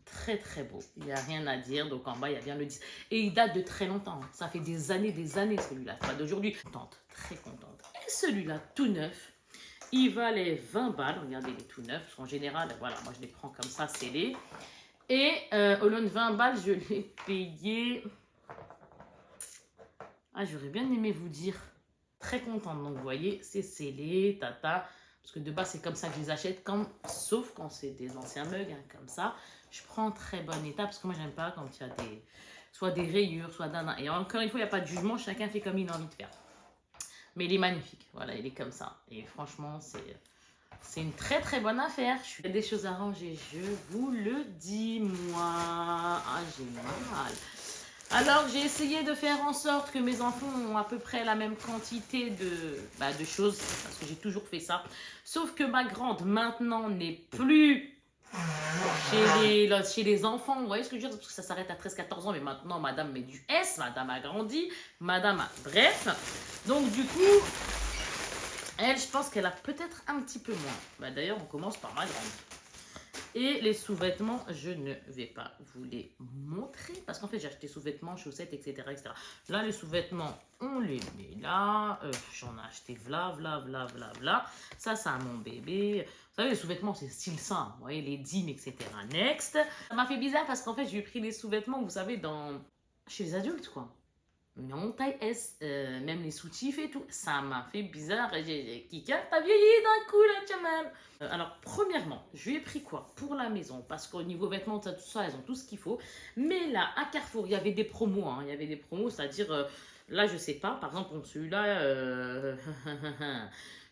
Speaker 1: Très très beau, il n'y a rien à dire. Donc en bas il y a bien le 10 et il date de très longtemps, ça fait des années celui-là, pas d'aujourd'hui. Contente, très contente. Et celui-là tout neuf, il valait 20 balles. Regardez, il est tout neuf, en général voilà, moi je les prends comme ça scellés. Et au lieu de 20 balles je l'ai payé, ah j'aurais bien aimé vous dire, très contente. Donc vous voyez, c'est scellé, tata. Parce que de base, c'est comme ça que je les achète, sauf quand c'est des anciens mugs, hein, comme ça. Je prends très bon état, parce que moi, j'aime pas quand il y a soit des rayures, soit d'un... Et encore une fois, il n'y a pas de jugement, chacun fait comme il a envie de faire. Mais il est magnifique, voilà, il est comme ça. Et franchement, c'est une très très bonne affaire. Il y a des choses à ranger, je vous le dis, moi. Ah, j'ai mal. Alors, j'ai essayé de faire en sorte que mes enfants ont à peu près la même quantité de choses, parce que j'ai toujours fait ça. Sauf que ma grande, maintenant, n'est plus chez les enfants. Vous voyez ce que je veux dire? Parce que ça s'arrête à 13-14 ans, mais maintenant, madame met du S, madame a grandi, madame a... Bref. Donc, du coup, elle, je pense qu'elle a peut-être un petit peu moins. D'ailleurs, on commence par ma grande. Et les sous-vêtements, je ne vais pas vous les montrer parce qu'en fait, j'ai acheté sous-vêtements, chaussettes, etc., etc. Là, les sous-vêtements, on les met là. J'en ai acheté v'là. Ça à mon bébé. Vous savez, les sous-vêtements, c'est style ça. Vous voyez, les jeans, etc. Next. Ça m'a fait bizarre parce qu'en fait, j'ai pris les sous-vêtements, vous savez, chez les adultes, quoi. Non, taille S, même les soutifs et tout, ça m'a fait bizarre. Kika, t'as vieilli d'un coup là, quand même. Alors, premièrement, je lui ai pris quoi pour la maison? Parce qu'au niveau vêtements, tout ça, elles ont tout ce qu'il faut. Mais là, à Carrefour, il y avait des promos. Hein, il y avait des promos, c'est-à-dire, là, je sais pas, par exemple, celui-là,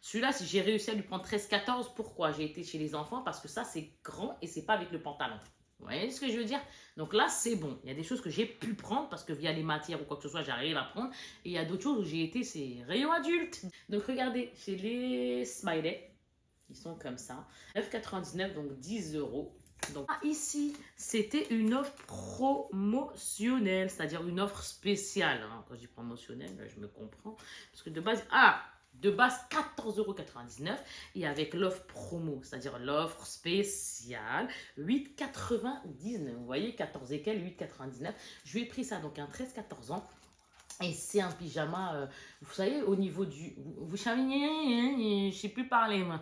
Speaker 1: celui-là, si j'ai réussi à lui prendre 13-14, pourquoi? J'ai été chez les enfants parce que ça, c'est grand et c'est pas avec le pantalon. Vous voyez ce que je veux dire? Donc là, c'est bon. Il y a des choses que j'ai pu prendre parce que via les matières ou quoi que ce soit, j'arrive à prendre. Et il y a d'autres choses où j'ai été, c'est rayon adulte. Donc regardez, chez les Smiley, ils sont comme ça. 9,99, donc 10 €. Donc ici, c'était une offre promotionnelle, c'est-à-dire une offre spéciale. Hein. Quand je dis promotionnelle, je me comprends. Parce que de base, de base 14,99 € et avec l'offre promo, c'est-à-dire l'offre spéciale, 8,99 €. Vous voyez, 14 et quel, 8,99 €. Je lui ai pris ça, donc un 13-14 ans. Et c'est un pyjama, vous savez, au niveau du... Vous savez, je sais plus parler, moi.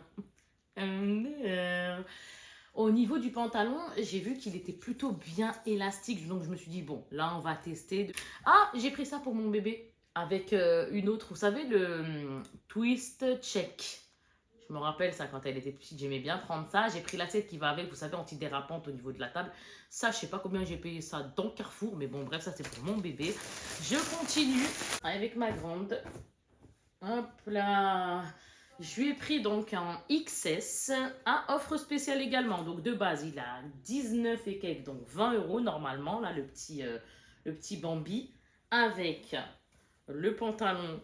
Speaker 1: Au niveau du pantalon, j'ai vu qu'il était plutôt bien élastique. Donc, je me suis dit, bon, là, on va tester. Ah, j'ai pris ça pour mon bébé. Avec une autre, vous savez, le twist check. Je me rappelle ça quand elle était petite, j'aimais bien prendre ça. J'ai pris l'assiette qui va avec, vous savez, antidérapante au niveau de la table. Ça, je sais pas combien j'ai payé ça dans Carrefour, mais bon, bref, ça c'est pour mon bébé. Je continue avec ma grande. Hop là. Je lui ai pris donc un XS, un offre spéciale également. Donc de base, il a 19 et quelques, donc 20 € normalement, là, le petit Bambi, avec le pantalon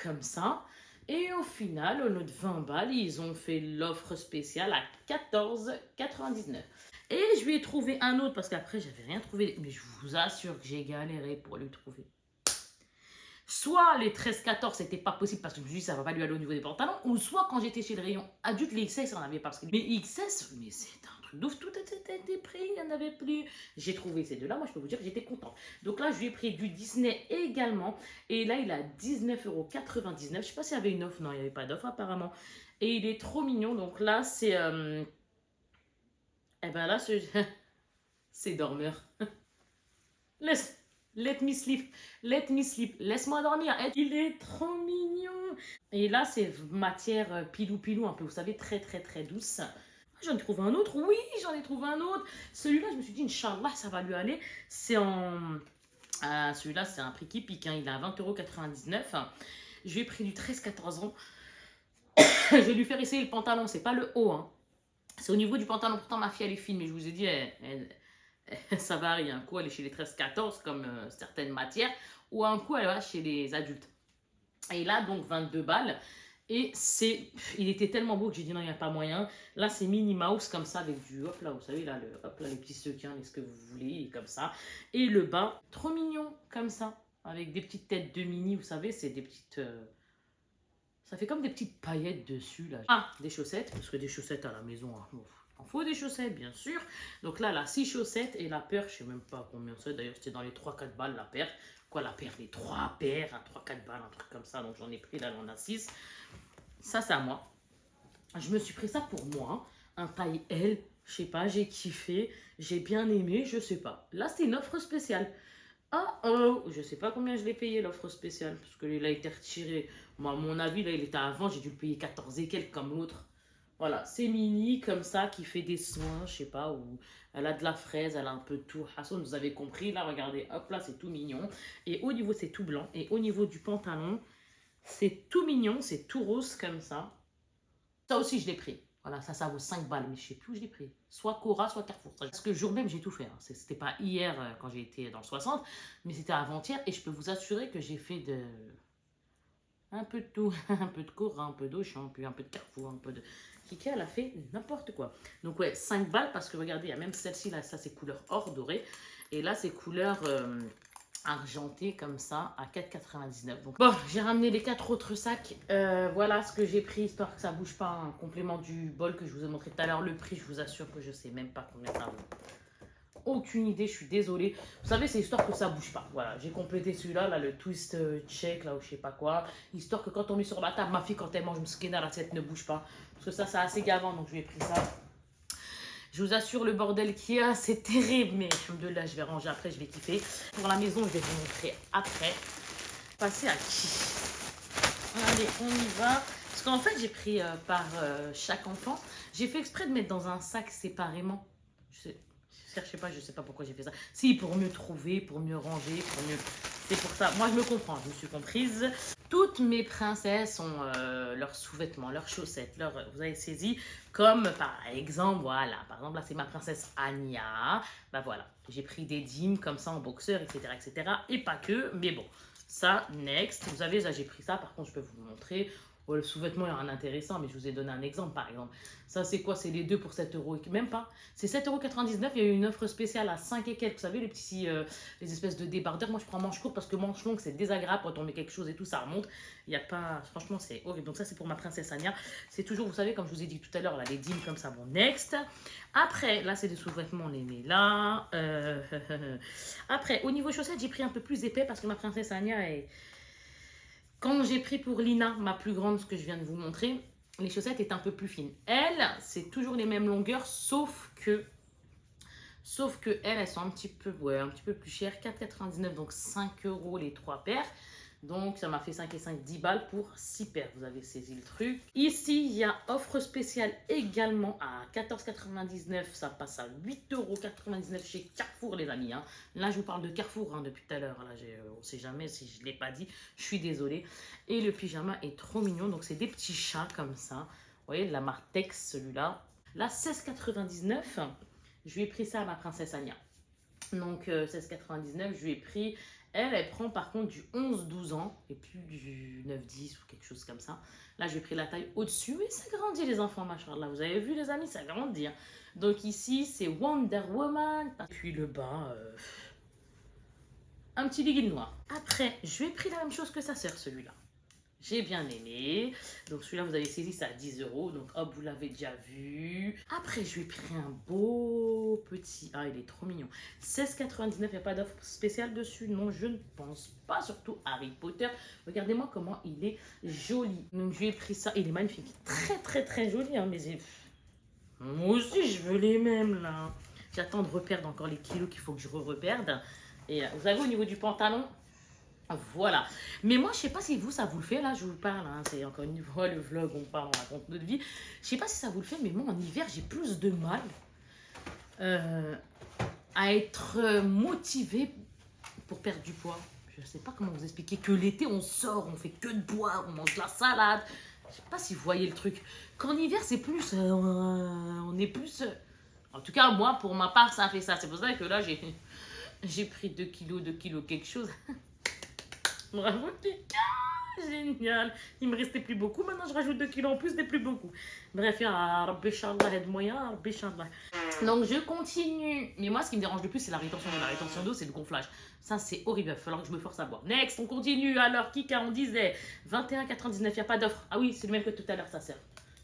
Speaker 1: comme ça. Et au final, au lieu de 20 balles, ils ont fait l'offre spéciale à 14,99 €. Et je lui ai trouvé un autre, parce qu'après, j'avais rien trouvé. Mais je vous assure que j'ai galéré pour lui trouver. Soit les 13-14, c'était pas possible parce que je me suis dit ça va pas lui aller au niveau des pantalons, ou soit quand j'étais chez le rayon adulte, les XS, on avait pas. Parce que les XS, mais c'est un truc d'ouf, tout était pris, il n'y en avait plus. J'ai trouvé ces deux-là, moi je peux vous dire que j'étais contente. Donc là, je lui ai pris du Disney également, et là, il a 19,99 €. Je sais pas s'il y avait une offre, non, il n'y avait pas d'offre apparemment. Et il est trop mignon, donc là, c'est... Eh ben là, c'est dormeur. Let me sleep, laisse-moi dormir. Il est trop mignon. Et là, c'est matière pilou-pilou, un peu, vous savez, très, très, très douce. J'en ai trouvé un autre, oui, j'en ai trouvé un autre. Celui-là, je me suis dit, Inch'Allah, ça va lui aller. C'est en... celui-là, c'est un prix qui pique, hein. Il est à 20,99 €. Je lui ai pris du 13-14 ans. Je vais lui faire essayer le pantalon, c'est pas le haut, hein. C'est au niveau du pantalon. Pourtant, ma fille, elle est fine, mais je vous ai dit, ça varie. Un coup, elle est chez les 13-14, comme certaines matières, ou un coup, elle va chez les adultes. Et là, donc, 22 balles. Et il était tellement beau que j'ai dit non, il n'y a pas moyen. Là, c'est Minnie Mouse, comme ça, avec du, hop là, vous savez, là, hop là, les petits sequins, est-ce que vous voulez, et comme ça. Et le bas, trop mignon, comme ça, avec des petites têtes de Minnie, vous savez, c'est des petites... ça fait comme des petites paillettes dessus, là. Ah, des chaussettes, parce que des chaussettes à la maison, hein, bon, il faut des chaussettes, bien sûr. Donc là, la 6 chaussettes et la paire, je sais même pas combien c'est. D'ailleurs, c'était dans les 3-4 balles la paire. Quoi, la paire? Les 3 paires, à 3-4 balles, un truc comme ça. Donc j'en ai pris, là, on a 6. Ça, c'est à moi. Je me suis pris ça pour moi. Un taille L, je sais pas, j'ai kiffé. J'ai bien aimé, je sais pas. Là, c'est une offre spéciale. Ah, oh, je sais pas combien je l'ai payé l'offre spéciale. Parce que là, il a été retiré. Moi, à mon avis, là, il était avant. J'ai dû le payer 14 et quelques comme l'autre. Voilà, c'est Minnie comme ça qui fait des soins, je sais pas, où elle a de la fraise, elle a un peu de tout. Hassan, vous avez compris, là, regardez, hop là, c'est tout mignon. Et au niveau, c'est tout blanc. Et au niveau du pantalon, c'est tout mignon, c'est tout rose comme ça. Ça aussi, je l'ai pris. Voilà, ça vaut 5 balles, mais je sais plus où je l'ai pris. Soit Cora, soit Carrefour. Parce que le jour même, j'ai tout fait. Hein. C'était pas hier quand j'ai été dans le 60, mais c'était avant-hier. Et je peux vous assurer que j'ai fait un peu de tout. Un peu de Cora, un peu d'Auchan, puis un peu de Carrefour, un peu de... Kika, elle a fait n'importe quoi. Donc ouais, 5 balles parce que regardez, il y a même celle-ci, là, ça c'est couleur or doré. Et là, c'est couleur argentée comme ça à 4,99 €. Donc bon, j'ai ramené les 4 autres sacs. Voilà ce que j'ai pris, histoire que ça bouge pas. Un complément du bol que je vous ai montré tout à l'heure. Le prix, je vous assure que je sais même pas combien ça vaut. Aucune idée, je suis désolée. Vous savez, c'est histoire que ça bouge pas. Voilà, j'ai complété celui-là, là, le twist check, là, ou je sais pas quoi. Histoire que quand on met sur la table, ma fille, quand elle mange, mskina, l'assiette ne bouge pas. Parce que ça, c'est assez gavant, donc je lui ai pris ça. Je vous assure, le bordel qu'il y a, c'est terrible. Mais alhamdoulilah, je vais ranger après, je vais kiffer. Pour la maison, je vais vous montrer après. Passer à qui? Allez, on y va. Parce qu'en fait, j'ai pris par chaque enfant. J'ai fait exprès de mettre dans un sac séparément. Je sais pas pourquoi j'ai fait ça. Si, pour mieux trouver, pour mieux ranger, pour mieux... C'est pour ça. Moi, je me comprends, je me suis comprise. Toutes mes princesses ont leurs sous-vêtements, leurs chaussettes, vous avez saisi. Comme par exemple, voilà. Par exemple, là, c'est ma princesse Anya. Bah voilà, j'ai pris des dîmes comme ça en boxeur, etc., etc. Et pas que, mais bon. Ça, next. Vous avez, là, j'ai pris ça. Par contre, je peux vous le montrer. Ouais, le sous-vêtement, il y a un intéressant, mais je vous ai donné un exemple, par exemple. Ça, c'est quoi? C'est les deux pour 7 euros. Même pas. C'est 7,99 €. Il y a eu une offre spéciale à 5 et quelques. Vous savez, les petits, les espèces de débardeurs. Moi, je prends manche courte parce que manche longue, c'est désagréable quand on met quelque chose et tout, ça remonte. Il y a pas. Franchement, c'est horrible. Donc, ça, c'est pour ma princesse Anya. C'est toujours, vous savez, comme je vous ai dit tout à l'heure, là, les dîmes comme ça. Bon, next. Après, là, c'est des sous-vêtements, on les met là. Après, au niveau chaussettes, j'ai pris un peu plus épais parce que ma princesse Anya est. Quand j'ai pris pour Lina, ma plus grande, ce que je viens de vous montrer, les chaussettes étaient un peu plus fines. Elles, c'est toujours les mêmes longueurs, sauf que elles sont un petit peu plus chères, 4,99 €, donc 5 € les 3 paires. Donc, ça m'a fait 5 et 5, 10 balles pour 6 paires. Vous avez saisi le truc. Ici, il y a offre spéciale également à 14,99 €. Ça passe à 8,99 € chez Carrefour, les amis. Hein. Là, je vous parle de Carrefour depuis tout à l'heure. Là, on ne sait jamais si je ne l'ai pas dit. Je suis désolée. Et le pyjama est trop mignon. Donc, c'est des petits chats comme ça. Vous voyez, de la marque Tex, celui-là. Là, 16,99 €. Je lui ai pris ça à ma princesse Anya. Donc, 16,99 €, je lui ai pris... Elle prend par contre du 11-12 ans et plus du 9-10 ou quelque chose comme ça. Là, j'ai pris la taille au-dessus et ça grandit les enfants, machallah. Vous avez vu les amis, ça grandit. Hein. Donc ici, c'est Wonder Woman. Puis le bas, un petit legging noir. Après, je lui ai pris la même chose que sa sœur, celui-là. J'ai bien aimé. Donc celui-là, vous avez saisi, c'est à 10 €. Donc hop, vous l'avez déjà vu. Après, je lui ai pris un beau petit... Ah, il est trop mignon. 16,99 €, il n'y a pas d'offre spéciale dessus. Non, je ne pense pas. Surtout Harry Potter. Regardez-moi comment il est joli. Donc je lui ai pris ça. Il est magnifique. Très, très, très joli. Hein, mais moi aussi, je veux les mêmes, là. J'attends de reperdre encore les kilos qu'il faut que je reperde. Et vous avez au niveau du pantalon... Voilà. Mais moi, je sais pas si vous, ça vous le fait. Là, je vous parle. Hein, c'est encore une fois le vlog, on parle, on raconte notre vie. Je sais pas si ça vous le fait, mais moi, en hiver, j'ai plus de mal à être motivée pour perdre du poids. Je sais pas comment vous expliquer. Que l'été, on sort, on fait que de boire, on mange de la salade. Je sais pas si vous voyez le truc. Qu'en hiver, c'est plus... on est plus... En tout cas, moi, pour ma part, ça fait ça. C'est pour ça que là, j'ai pris 2 kilos quelque chose. Bravo, Kika! Génial! Il me restait plus beaucoup. Maintenant, je rajoute 2 kilos en plus, des plus beaucoup. Bref, ya Rabbi Inch'Allah, aide-moi, ya Rabbi Inch'Allah. Donc, je continue. Mais moi, ce qui me dérange le plus, c'est la rétention d'eau. La rétention d'eau, c'est le gonflage. Ça, c'est horrible. Il va falloir que je me force à boire. Next, on continue. Alors, Kika, on disait 21,99. Il n'y a pas d'offre. Ah oui, c'est le même que tout à l'heure, ça sert.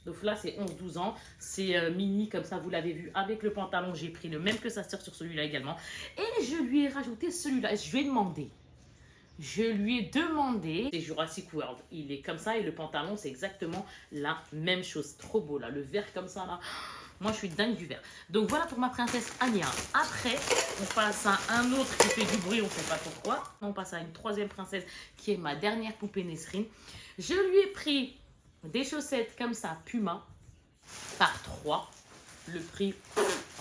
Speaker 1: Donc là, c'est 11-12 ans. C'est mini, comme ça, vous l'avez vu. Avec le pantalon, j'ai pris le même que sa sœur sur celui-là également. Et je lui ai rajouté celui-là. Je lui ai demandé. C'est Jurassic World. Il est comme ça et le pantalon, c'est exactement la même chose. Trop beau là, le vert comme ça là. Moi, je suis dingue du vert. Donc voilà pour ma princesse Anya. Après, on passe à un autre qui fait du bruit, on ne sait pas pourquoi. On passe à une troisième princesse qui est ma dernière poupée Nesrine. Je lui ai pris des chaussettes comme ça, Puma, par 3. Le prix,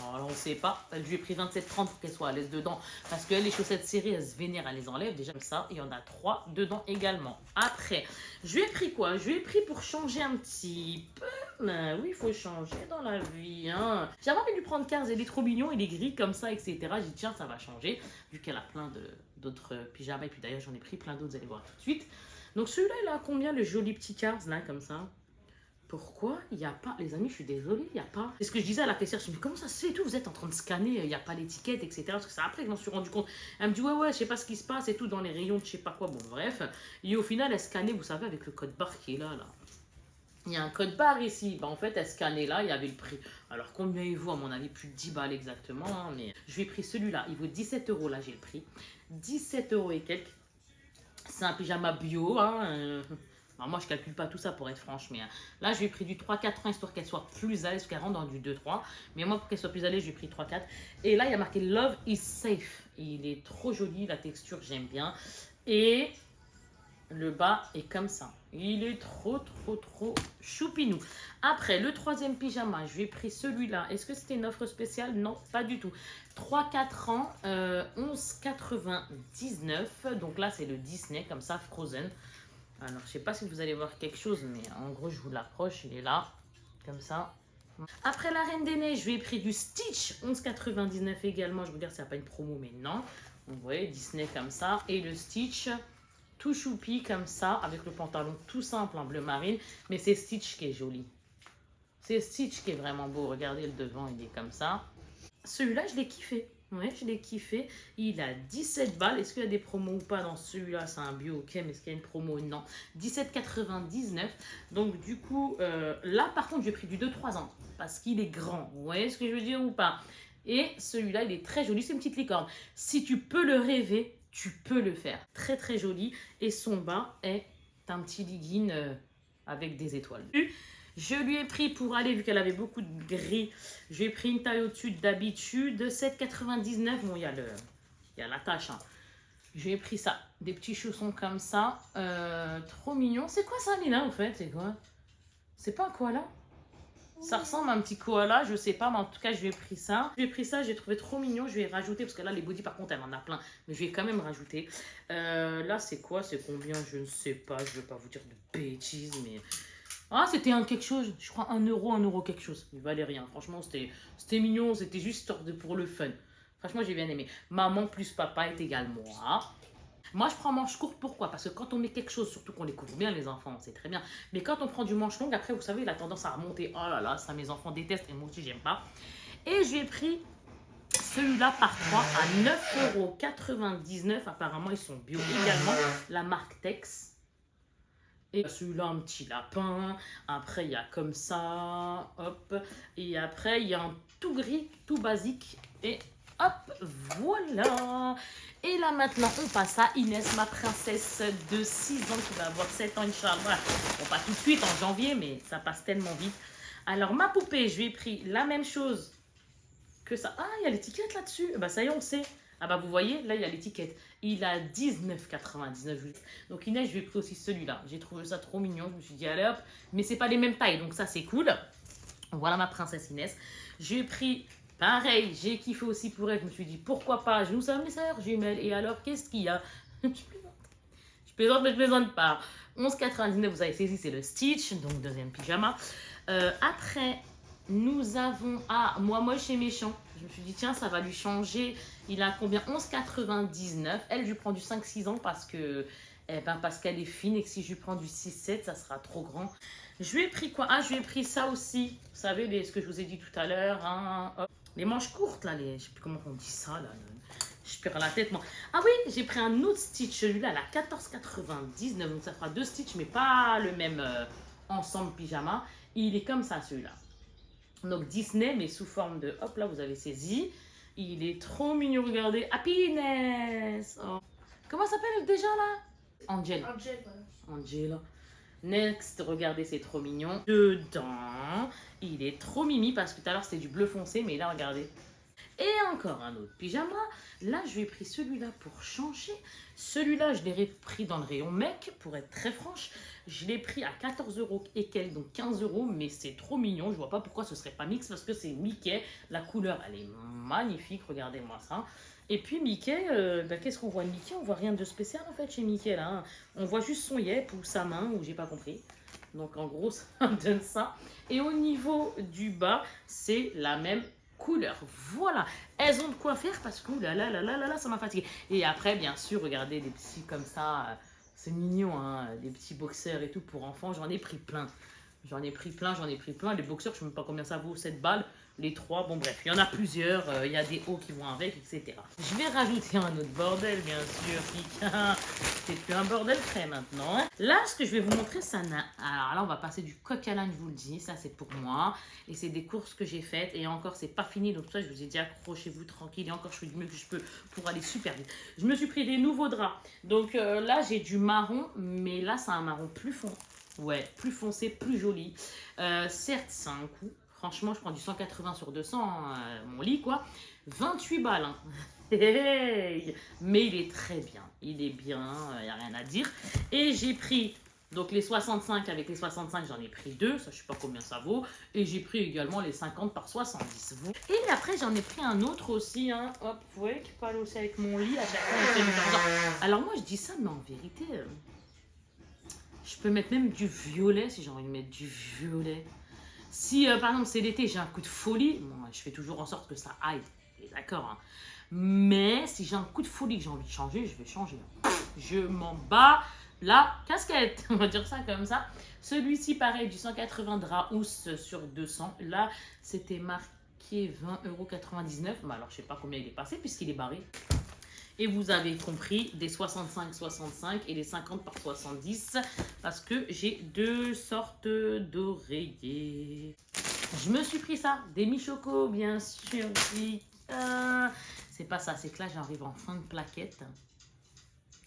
Speaker 1: alors on ne sait pas. Je lui ai pris 27,30 pour qu'elle soit à l'aise dedans. Parce que les chaussettes serrées, elles se vénèrent, elles les enlèvent. Déjà comme ça, il y en a 3 dedans également. Après, je lui ai pris quoi? Je lui ai pris pour changer un petit peu. Mais oui, il faut changer dans la vie. Hein. J'avais envie de lui prendre 15, il est trop mignon, il est gris comme ça, etc. J'ai dit tiens, ça va changer. Vu qu'elle a plein d'autres pyjamas. Et puis d'ailleurs, j'en ai pris plein d'autres, vous allez voir tout de suite. Donc celui-là, il a combien le joli petit Cars là, comme ça? Pourquoi il n'y a pas, les amis, je suis désolée, il n'y a pas. C'est ce que je disais à la caissière, je me dis, mais comment ça se fait et tout, vous êtes en train de scanner, il n'y a pas l'étiquette, etc. Parce que c'est après que je m'en suis rendu compte. Elle me dit, ouais, je sais pas ce qui se passe et tout dans les rayons de je sais pas quoi. Bon, bref. Et au final, elle scannait, vous savez, avec le code barre qui est là. Il y a un code barre ici. Bah, en fait, elle scannait là, il y avait le prix. Alors, combien il vaut, à mon avis, plus de 10 balles exactement. Hein, mais je lui ai pris celui-là, il vaut 17 €, là, j'ai le prix. 17 € et quelques. C'est un pyjama bio, hein. Alors moi, je calcule pas tout ça pour être franche, mais là, je lui ai pris du 3-4 ans, histoire qu'elle soit plus à l'aise, qu'elle rentre dans du 2-3. Mais moi, pour qu'elle soit plus à l'aise, j'ai pris 3-4. Et là, il y a marqué Love is safe. Il est trop joli, la texture, j'aime bien. Et le bas est comme ça. Il est trop choupinou. Après, le troisième pyjama, je lui ai pris celui-là. Est-ce que c'était une offre spéciale? Non, pas du tout. 3-4 ans, 11,99. Donc là, c'est le Disney, comme ça, Frozen. Alors, je sais pas si vous allez voir quelque chose, mais en gros, je vous l'approche. Il est là, comme ça. Après la Reine des Neiges, je lui ai pris du Stitch, 11,99 également. Je vous dire, ça n'a pas une promo, mais non. Donc, vous voyez, Disney comme ça. Et le Stitch, tout choupi comme ça, avec le pantalon tout simple en bleu marine, mais c'est Stitch qui est joli. C'est Stitch qui est vraiment beau. Regardez le devant, il est comme ça. Celui-là, je l'ai kiffé. Ouais, je l'ai kiffé. Il a 17 balles. Est-ce qu'il y a des promos ou pas dans celui-là? C'est un bio, ok, mais est-ce qu'il y a une promo? Non. 17,99. Donc, du coup, là, par contre, j'ai pris du 2-3 ans parce qu'il est grand. Vous voyez ce que je veux dire ou pas? Et celui-là, il est très joli. C'est une petite licorne. Si tu peux le rêver, tu peux le faire. Très, très joli. Et son bas est un petit legging avec des étoiles. Je lui ai pris pour aller, vu qu'elle avait beaucoup de gris, je lui ai pris une taille au-dessus d'habitude, 7,99. Bon, il y a la tache. Hein. Je lui ai pris ça, des petits chaussons comme ça. Trop mignon. C'est quoi ça, Lina, en fait? C'est quoi? C'est pas un koala? Ça ressemble à un petit koala, je sais pas, mais en tout cas, je lui ai pris ça. Je lui ai pris ça, j'ai trouvé trop mignon. Je vais rajouter, parce que là, les bodys, par contre, elle en a plein. Mais je vais quand même rajouter. Là, c'est quoi? C'est combien? Je ne sais pas. Je ne vais pas vous dire de bêtises, mais... Ah, c'était un quelque chose, je crois 1 euro quelque chose. Il valait rien, franchement, c'était mignon, c'était juste pour le fun. Franchement, j'ai bien aimé. Maman plus papa est égal moi. Moi, je prends manche courte, pourquoi? Parce que quand on met quelque chose, surtout qu'on les couvre bien, les enfants, c'est très bien. Mais quand on prend du manche longue, après, vous savez, il a tendance à remonter. Oh là là, ça, mes enfants détestent et moi aussi, j'aime pas. Et j'ai pris celui-là par 3 à 9,99 €. Apparemment, ils sont bio également. La marque Tex. Et celui-là, un petit lapin. Après, il y a comme ça. Hop. Et après, il y a un tout gris, tout basique. Et hop, voilà. Et là, maintenant, on passe à Inès, ma princesse de 6 ans qui va avoir 7 ans, Inch'Allah. Bon, pas tout de suite, en janvier, mais ça passe tellement vite. Alors, ma poupée, je lui ai pris la même chose que ça. Ah, il y a l'étiquette là-dessus. Bah, ça y est, on sait. Ah bah vous voyez, là il y a l'étiquette. Il a 19,99 €. Donc Inès, je lui ai pris aussi celui-là. J'ai trouvé ça trop mignon. Je me suis dit, allez hop. Mais c'est pas les mêmes tailles, donc ça c'est cool. Voilà ma princesse Inès. J'ai pris, pareil, j'ai kiffé aussi pour elle. Je me suis dit, pourquoi pas? Nous sommes les sœurs jumelles. Et alors, qu'est-ce qu'il y a? Je plaisante. Je plaisante, mais je plaisante pas. 11,99 €, vous avez saisi, c'est le Stitch. Donc deuxième pyjama. Après... Nous avons... Ah, moi moche et méchant. Je me suis dit, tiens, ça va lui changer. Il a combien? 11,99 €. Elle, je lui prends du 5-6 ans parce que... parce qu'elle est fine et que si je lui prends du 6-7, ça sera trop grand. Je lui ai pris quoi? Ah, je lui ai pris ça aussi. Vous savez, ce que je vous ai dit tout à l'heure. Hein, les manches courtes, là. Je sais plus comment on dit ça, là. Je perds la tête, moi. Ah oui, j'ai pris un autre Stitch. Celui-là, elle a 14,99 €. Donc, ça fera 2 Stitch, mais pas le même ensemble pyjama. Il est comme ça, celui-là. Donc Disney, mais sous forme de... Hop, là, vous avez saisi. Il est trop mignon, regardez. Happiness. Oh. Comment ça s'appelle déjà, là? Angel.
Speaker 2: Angel, voilà.
Speaker 1: Angela. Next, regardez, c'est trop mignon. Dedans, il est trop mimi parce que tout à l'heure, c'était du bleu foncé, mais là, regardez. Et encore un autre pyjama. Là, je lui ai pris celui-là pour changer. Celui-là, je l'ai pris dans le rayon mec, pour être très franche. Je l'ai pris à 14 € et quelques, donc 15 €, mais c'est trop mignon. Je vois pas pourquoi ce serait pas mix, parce que c'est Mickey. La couleur, elle est magnifique, regardez-moi ça. Et puis Mickey, qu'est-ce qu'on voit de Mickey? On voit rien de spécial en fait chez Mickey là. Hein. On voit juste son yep ou sa main, ou j'ai pas compris. Donc en gros, ça donne ça. Et au niveau du bas, c'est la même couleur. Voilà, elles ont de quoi faire parce que là, ça m'a fatigué. Et après, bien sûr, regardez des petits comme ça, c'est mignon, hein, des petits boxers et tout pour enfants. J'en ai pris plein. J'en ai pris plein. Les boxers, je ne sais même pas combien ça vaut, 7 balles. Les 3, bon bref, il y en a plusieurs. Il y a des hauts qui vont avec, etc. Je vais rajouter un autre bordel, bien sûr. C'est plus un bordel frais maintenant. Hein. Là, ce que je vais vous montrer, ça n'a... Alors là, on va passer du coq à l'âne, je vous le dis. Ça, c'est pour moi. Et c'est des courses que j'ai faites. Et encore, c'est pas fini. Donc ça, je vous ai dit, accrochez-vous tranquille. Et encore, je fais du mieux que je peux pour aller super vite. Je me suis pris des nouveaux draps. Donc là, j'ai du marron. Mais là, c'est un marron plus fond. Ouais, plus foncé, plus joli. Certes, c'est un coût. Franchement, je prends du 180 sur 200, mon lit, quoi. 28 balles, hein. Hey, mais il est très bien. Il est bien, il n'y a rien à dire. Et j'ai pris, donc les 65, avec les 65, j'en ai pris 2. Ça, je ne sais pas combien ça vaut. Et j'ai pris également les 50 par 70. Et après, j'en ai pris un autre aussi, hein. Hop, vous voyez, qui peut aller aussi avec mon lit. À chaque fois, on fait du temps. Alors moi, je dis ça, mais en vérité... je peux mettre même du violet si j'ai envie de mettre du violet. Si par exemple c'est l'été, j'ai un coup de folie, bon, je fais toujours en sorte que ça aille, d'accord. Hein. Mais si j'ai un coup de folie que j'ai envie de changer, je vais changer. Je m'en bats la casquette, on va dire ça comme ça. Celui-ci, pareil, du 180 Drahousse sur 200. Là, c'était marqué 20,99 €. Bah, alors, je sais pas combien il est passé puisqu'il est barré. Et vous avez compris, des 65 et les 50 par 70 parce que j'ai deux sortes d'oreillers. Je me suis pris ça, des mi-choco, bien sûr. C'est pas ça, c'est que là, j'arrive en fin de plaquette.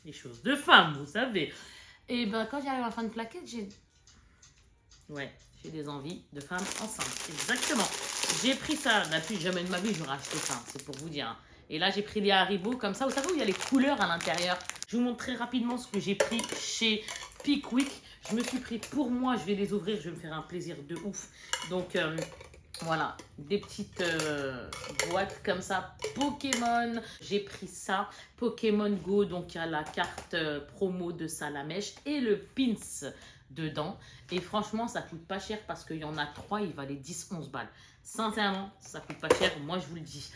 Speaker 1: Les choses de femme, vous savez. Et ben, quand j'arrive en fin de plaquette, j'ai des envies de femme enceinte. Exactement. J'ai pris ça. Depuis jamais de ma vie, j'aurais acheté ça. C'est pour vous dire. Et là, j'ai pris les Haribo comme ça. Vous savez où il y a les couleurs à l'intérieur. Je vous montre très rapidement ce que j'ai pris chez Pickwick. Je me suis pris pour moi. Je vais les ouvrir. Je vais me faire un plaisir de ouf. Donc, voilà. Des petites boîtes comme ça. Pokémon. J'ai pris ça. Pokémon Go. Donc, il y a la carte promo de Salamèche et le pins dedans. Et franchement, ça coûte pas cher parce qu'il y en a 3. Il valait 10-11 balles. Sincèrement, ça coûte pas cher. Moi, je vous le dis.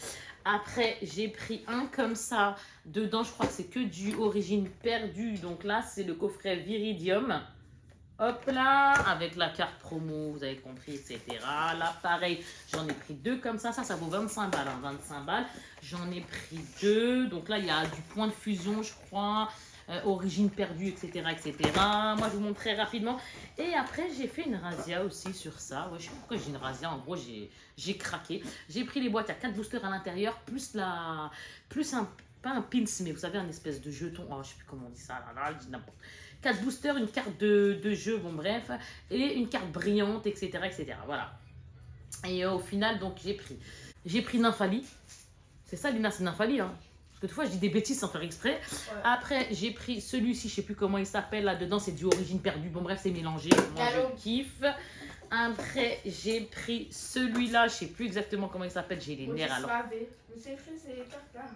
Speaker 1: Après, j'ai pris un comme ça. Dedans, je crois que c'est que du origine perdue. Donc là, c'est le coffret Viridium. Hop là, avec la carte promo, vous avez compris, etc. Là, pareil, j'en ai pris deux comme ça. Ça vaut 25 balles, hein, 25 balles. J'en ai pris deux. Donc là, il y a du point de fusion, je crois. Origine perdue, etc., etc. Moi, je vous montre très rapidement. Et après, j'ai fait une razzia aussi sur ça. Ouais, je sais pas pourquoi j'ai une razzia. En gros, j'ai craqué. J'ai pris les boîtes à 4 boosters à l'intérieur, plus pas un pins, mais vous savez, un espèce de jeton. Oh, je sais plus comment on dit ça. Là, je dis n'importe. 4 boosters, une carte de jeu, bon bref, et une carte brillante, etc., etc. Voilà. Et au final, donc, j'ai pris Nymphali. C'est ça, Lina, c'est Nymphali, hein. Parce que des fois, je dis des bêtises sans faire exprès. Ouais. Après, j'ai pris celui-ci, je sais plus comment il s'appelle. Là-dedans, c'est du origine perdue. Bon, bref, c'est mélangé. Moi, je kiffe. Après, j'ai pris celui-là. Je sais plus exactement comment il s'appelle. J'ai les nerfs alors.
Speaker 2: C'est écrit ces cartes-là.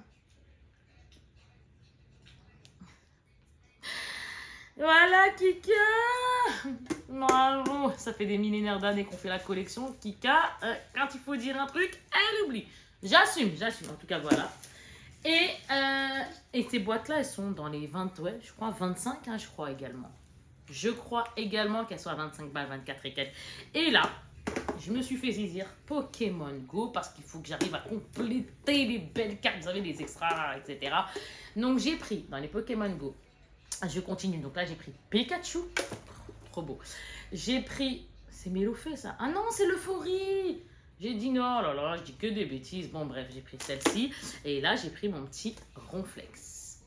Speaker 1: Voilà, Kika. Bravo. Ça fait des millénaires d'années qu'on fait la collection. Kika, quand il faut dire un truc, elle oublie. J'assume. En tout cas, voilà. Et ces boîtes-là, elles sont dans les 20, ouais, je crois 25, hein, je crois également. Je crois également qu'elles soient à 25 balles, 24 et quelques. Et là, je me suis fait saisir Pokémon Go parce qu'il faut que j'arrive à compléter les belles cartes, vous savez, les extras, etc. Donc, j'ai pris dans les Pokémon Go, je continue, donc là, j'ai pris Pikachu, trop beau. J'ai pris, c'est Mélofée ça. Ah non, c'est l'Euphorie. J'ai dit non, oh là là, je dis que des bêtises. Bon, bref, j'ai pris celle-ci. Et là, j'ai pris mon petit Ronflex.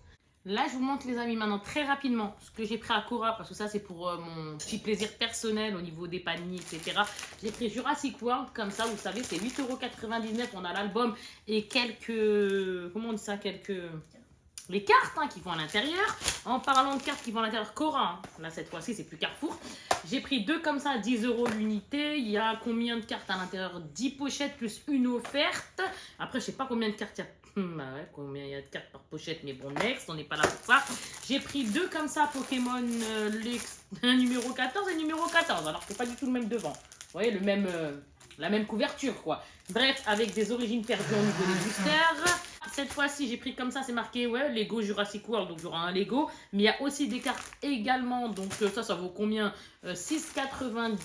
Speaker 1: Là, je vous montre, les amis, maintenant, très rapidement, ce que j'ai pris à Cora. Parce que ça, c'est pour mon petit plaisir personnel au niveau des paniers, etc. J'ai pris Jurassic World. Comme ça, vous savez, c'est 8,99 €. On a l'album et quelques... Comment on dit ça? Les cartes qui vont à l'intérieur. En parlant de cartes qui vont à l'intérieur, Cora, là cette fois-ci c'est plus Carrefour. J'ai pris deux comme ça, 10 € l'unité. Il y a combien de cartes à l'intérieur? 10 pochettes plus une offerte. Après je sais pas combien de cartes il y a. Bah ouais, combien il y a de cartes par pochette, mais bon, next, on n'est pas là pour ça. J'ai pris deux comme ça, Pokémon, numéro 14 et numéro 14, alors que c'est pas du tout le même devant. Vous voyez, la même couverture, quoi. Bref, avec des origines perdues au niveau des boosters. Cette fois-ci, j'ai pris comme ça, c'est marqué, ouais, Lego Jurassic World, donc il y aura un Lego. Mais il y a aussi des cartes également, donc ça vaut combien? 6,99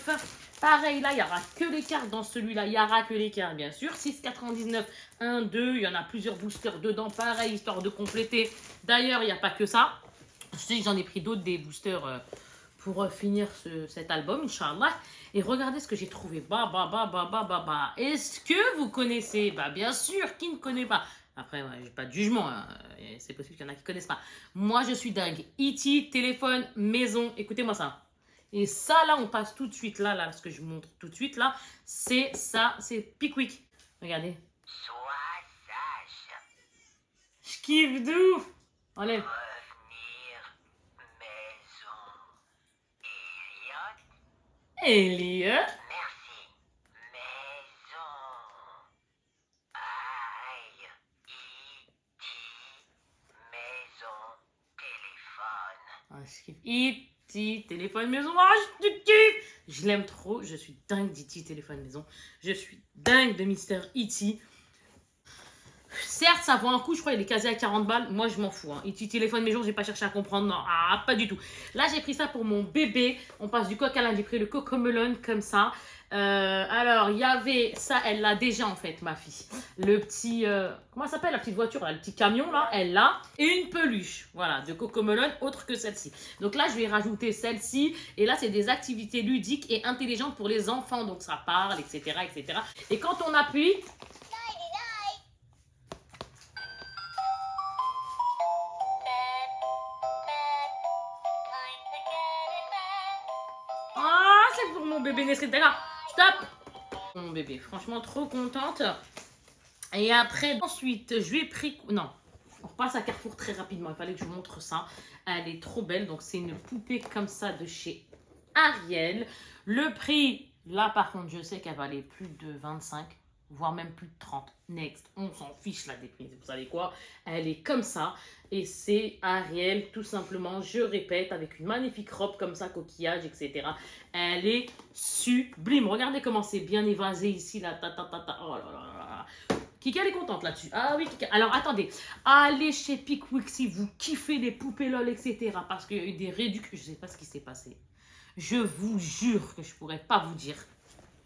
Speaker 1: €. Pareil, là, il n'y aura que les cartes dans celui-là. Il n'y aura que les cartes, bien sûr. 6,99 €, 1, 2. Il y en a plusieurs boosters dedans. Pareil, histoire de compléter. D'ailleurs, il n'y a pas que ça. Je sais que j'en ai pris d'autres, des boosters pour finir cet album, Inch'Allah. Et regardez ce que j'ai trouvé. Est-ce que vous connaissez? Bah, bien sûr, qui ne connaît pas? Après, ouais, j'ai pas de jugement. Hein. C'est possible qu'il y en a qui ne connaissent pas. Moi, je suis dingue. E.T., téléphone, maison. Écoutez-moi ça. Et ça, là, on passe tout de suite, là, ce que je vous montre tout de suite, là, c'est ça, c'est Pickwick. Regardez.
Speaker 3: Sois sage.
Speaker 1: Je kiffe de ouf. Enlève.
Speaker 3: Revenir maison. Elliot.
Speaker 1: Elliot.
Speaker 3: Merci. Maison. Aïe. E.T. Maison. Téléphone.
Speaker 1: Ah, je kiffe. E.T. téléphone maison. Oh, je kiffe. Je l'aime trop. Je suis dingue d'E.T. téléphone maison. Je suis dingue de Mister E.T. certes, ça vaut un coup, je crois, il est quasi à 40 balles. Moi, je m'en fous. Hein. Il téléphone mes jours, j'ai pas cherché à comprendre. Non, ah, pas du tout. Là, j'ai pris ça pour mon bébé. On passe du coq à l'âne. J'ai pris le cocomelon comme ça. Alors, il y avait ça, elle l'a déjà en fait, ma fille. Le petit, comment ça s'appelle la petite voiture, là, le petit camion là, elle l'a. Et une peluche, voilà, de cocomelon, autre que celle-ci. Donc là, je vais rajouter celle-ci. Et là, c'est des activités ludiques et intelligentes pour les enfants. Donc ça parle, etc., etc. Et quand on appuie, ah, c'est pour mon bébé Nesrine. D'accord, stop. Mon bébé, franchement, trop contente. Et après, ensuite, je lui ai pris... Non, on repasse à Carrefour très rapidement. Il fallait que je vous montre ça. Elle est trop belle. Donc, c'est une poupée comme ça de chez Ariel. Le prix, là, par contre, je sais qu'elle valait plus de 25, voire même plus de 30. Next, on s'en fiche là des prix. Vous savez quoi? Elle est comme ça. Et c'est Ariel, tout simplement, je répète, avec une magnifique robe comme ça, coquillage, etc. Elle est sublime. Regardez comment c'est bien évasé ici, là. Oh là là là. Kika, elle est contente là-dessus. Ah oui, Kika. Alors, attendez. Allez chez Pickwick si vous kiffez les poupées LOL, etc. Parce qu'il y a eu des réductions. Je ne sais pas ce qui s'est passé. Je vous jure que je ne pourrais pas vous dire.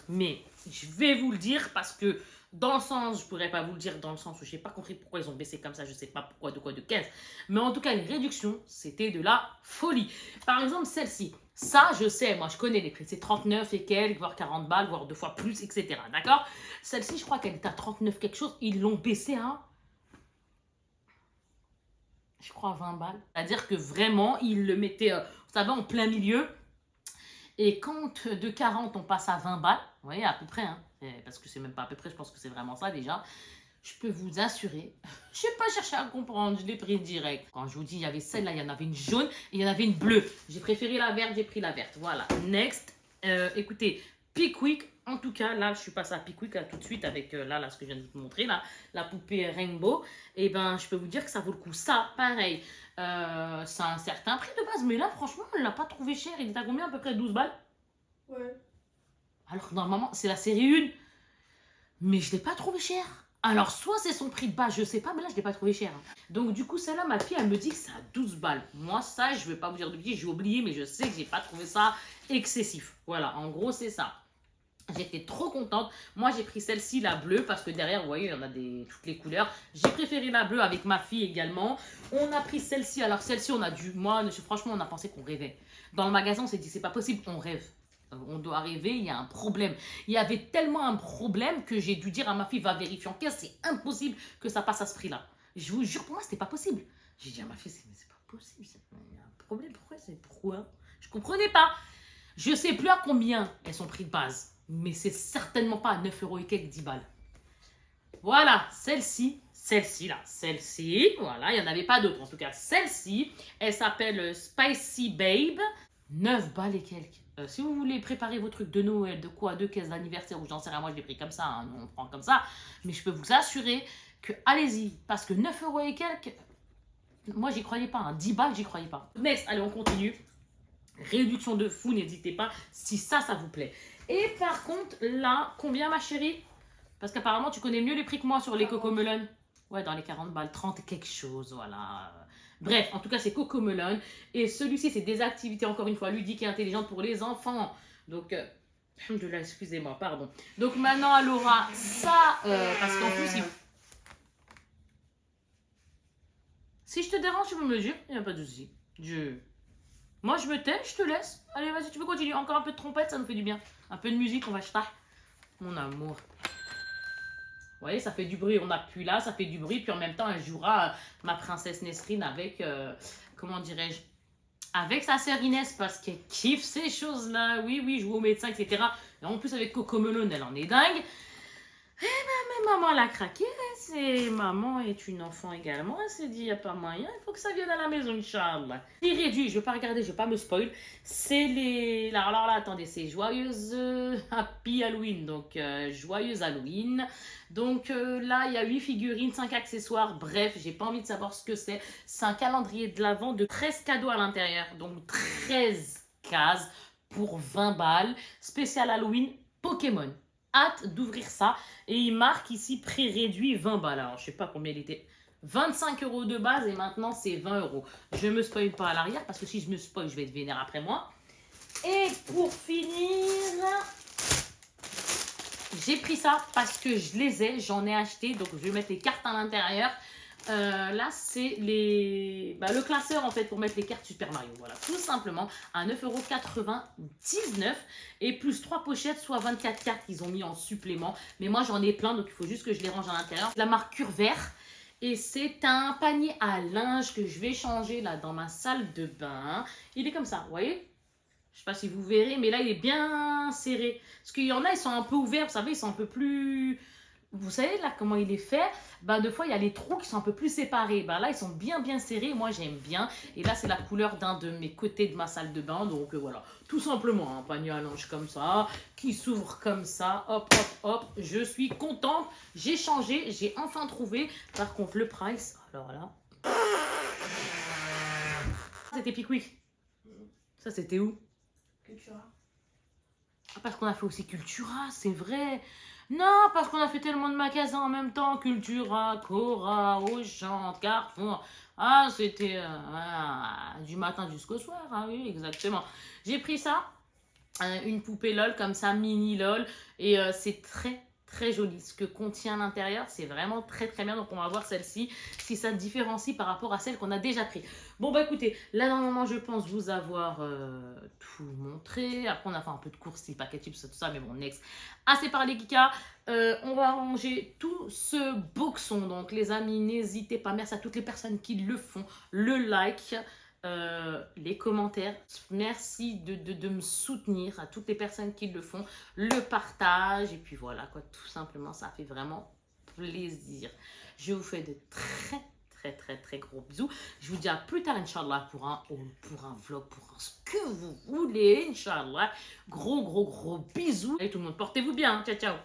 Speaker 1: Mais je vais vous le dire parce que dans le sens, je ne pourrais pas vous le dire dans le sens où je n'ai pas compris pourquoi ils ont baissé comme ça, je ne sais pas pourquoi, de quoi, de 15. Mais en tout cas, les réductions, c'était de la folie. Par exemple, celle-ci, ça, je sais, moi, je connais les prix. C'est 39 et quelques, voire 40 balles, voire 2 fois plus, etc. D'accord? Celle-ci, je crois qu'elle est à 39 quelque chose. Ils l'ont baissé à, je crois, 20 balles. C'est-à-dire que vraiment, ils le mettaient, vous savez, en plein milieu. Et quand de 40, on passe à 20 balles, vous voyez, à peu près, hein, parce que c'est même pas à peu près, je pense que c'est vraiment ça déjà, je peux vous assurer, je n'ai pas cherché à comprendre, je l'ai pris direct. Quand je vous dis, il y avait celle-là, il y en avait une jaune et il y en avait une bleue. J'ai préféré la verte, j'ai pris la verte. Voilà, next. Écoutez, Pickwick, en tout cas, là, je suis passée à Pickwick là, tout de suite avec là, ce que je viens de vous montrer, là, la poupée Rainbow. Et ben, je peux vous dire que ça vaut le coup. Ça, pareil. C'est un certain prix de base, mais là, franchement, on ne l'a pas trouvé cher. Il est à combien? À peu près 12 balles?
Speaker 2: Ouais.
Speaker 1: Alors que normalement, c'est la série 1. Mais je ne l'ai pas trouvé cher. Alors, soit c'est son prix de base, je ne sais pas, mais là, je ne l'ai pas trouvé cher. Donc, du coup, celle-là, ma fille, elle me dit que c'est à 12 balles. Moi, ça, je ne vais pas vous dire de bêtises, j'ai oublié, mais je sais que je n'ai pas trouvé ça excessif. Voilà, en gros, c'est ça. J'étais trop contente. Moi, j'ai pris celle-ci, la bleue, parce que derrière, vous voyez, il y en a toutes les couleurs. J'ai préféré la bleue avec ma fille également. On a pris celle-ci. Alors, celle-ci, on a dû... Moi, franchement, on a pensé qu'on rêvait. Dans le magasin, on s'est dit, c'est pas possible, on rêve. On doit rêver, il y a un problème. Il y avait tellement un problème que j'ai dû dire à ma fille, va vérifier en caisse, c'est impossible que ça passe à ce prix-là. Je vous jure, pour moi, c'était pas possible. J'ai dit à ma fille, c'est pas possible, il y a un problème, pourquoi? Je comprenais pas. Je sais plus à combien elles sont prix de base. Mais c'est certainement pas à 9 € et quelques 10 balles. Voilà, celle-ci, voilà, il n'y en avait pas d'autres en tout cas. Celle-ci, elle s'appelle Spicy Babe, 9 balles et quelques. Si vous voulez préparer vos trucs de Noël, de quoi, de caisse d'anniversaire, ou j'en sais rien, moi je l'ai pris comme ça, hein, on prend comme ça. Mais je peux vous assurer que, allez-y, parce que 9 € et quelques, moi j'y croyais pas, hein, 10 balles, j'y croyais pas. Next, allez, on continue. Réduction de fou, n'hésitez pas, si ça vous plaît. Et par contre, là, combien ma chérie? Parce qu'apparemment, tu connais mieux les prix que moi sur les cocomelon. Ouais, dans les 40 balles, 30 et quelque chose, voilà. Bref, en tout cas, c'est cocomelon. Et celui-ci, c'est des activités, encore une fois, ludiques et intelligentes pour les enfants. Donc, excusez-moi, pardon. Donc maintenant, elle aura ça, parce qu'en plus, si je te dérange, tu me mesures, il n'y a pas de souci. Moi, je me tais, je te laisse. Allez, vas-y, tu peux continuer. Encore un peu de trompette, ça nous fait du bien. Un peu de musique, on va jeter. Mon amour. Vous voyez, ça fait du bruit. On appuie là, ça fait du bruit. Puis en même temps, elle jouera ma princesse Nesrine avec, comment dirais-je, avec sa sœur Inès parce qu'elle kiffe ces choses-là. Oui, oui, joue au médecin, etc. Et en plus, avec Cocomelon, elle en est dingue. Eh ben, mais maman, elle a craqué. Maman est une enfant également. Elle s'est dit, il n'y a pas moyen. Il faut que ça vienne à la maison, Inch'Allah. C'est réduit. Je ne vais pas regarder, je ne vais pas me spoil. C'est les... Alors là, attendez, c'est joyeuse Happy Halloween. Donc, joyeuse Halloween. Donc là, il y a 8 figurines, 5 accessoires. Bref, j'ai pas envie de savoir ce que c'est. C'est un calendrier de l'Avent de 13 cadeaux à l'intérieur. Donc, 13 cases pour 20 balles. Spécial Halloween Pokémon. hâte d'ouvrir ça. Et il marque ici prix réduit 20 balles. Alors, je sais pas combien il était. 25 € de base et maintenant c'est 20 €. Je me spoil pas à l'arrière parce que si je me spoil, je vais être vénère après moi. Et pour finir, j'ai pris ça parce que je les ai, j'en ai acheté. Donc je vais mettre les cartes à l'intérieur. Là, c'est le classeur en fait pour mettre les cartes Super Mario. Voilà, tout simplement à 9,99 € et plus 3 pochettes, soit 24 cartes qu'ils ont mis en supplément. Mais moi, j'en ai plein, donc il faut juste que je les range à l'intérieur. La marque Curvert. Et c'est un panier à linge que je vais changer là dans ma salle de bain. Il est comme ça, vous voyez? Je sais pas si vous verrez, mais là, il est bien serré. Parce qu'il y en a, ils sont un peu ouverts, vous savez, ils sont un peu plus... Vous savez là comment il est fait? Des fois il y a les trous qui sont un peu plus séparés. Là ils sont bien serrés. Moi j'aime bien. Et là c'est la couleur d'un de mes côtés de ma salle de bain. Donc voilà, tout simplement un panier à linge comme ça qui s'ouvre comme ça. Hop hop hop. Je suis contente. J'ai changé. J'ai enfin trouvé. Par contre le price. Alors là. C'était Pickwick. Ça c'était où?
Speaker 2: Cultura.
Speaker 1: Ah, parce qu'on a fait aussi Cultura, c'est vrai. Non, parce qu'on a fait tellement de magasins en même temps. Cultura, Cora, Auchan, Carrefour. Ah, c'était du matin jusqu'au soir. Ah oui, exactement. J'ai pris ça, une poupée LOL comme ça, mini LOL. Et c'est très joli. Ce que contient à l'intérieur, c'est vraiment très bien. Donc on va voir celle-ci, si ça différencie par rapport à celle qu'on a déjà pris. Bon écoutez, là normalement je pense vous avoir tout montré. Après on a fait un peu de courses, style paquet chips, tout ça, mais bon, next. Assez parlé Kika. On va ranger tout ce boxon. Donc les amis, n'hésitez pas. Merci à toutes les personnes qui le font. Le like. Les commentaires, merci de me soutenir, à toutes les personnes qui le font, le partage, et puis voilà quoi, tout simplement, ça fait vraiment plaisir. Je vous fais de très gros bisous. Je vous dis à plus tard, Inch'Allah, pour un vlog, pour ce que vous voulez, Inch'Allah. Gros bisous. Allez tout le monde, portez-vous bien, ciao.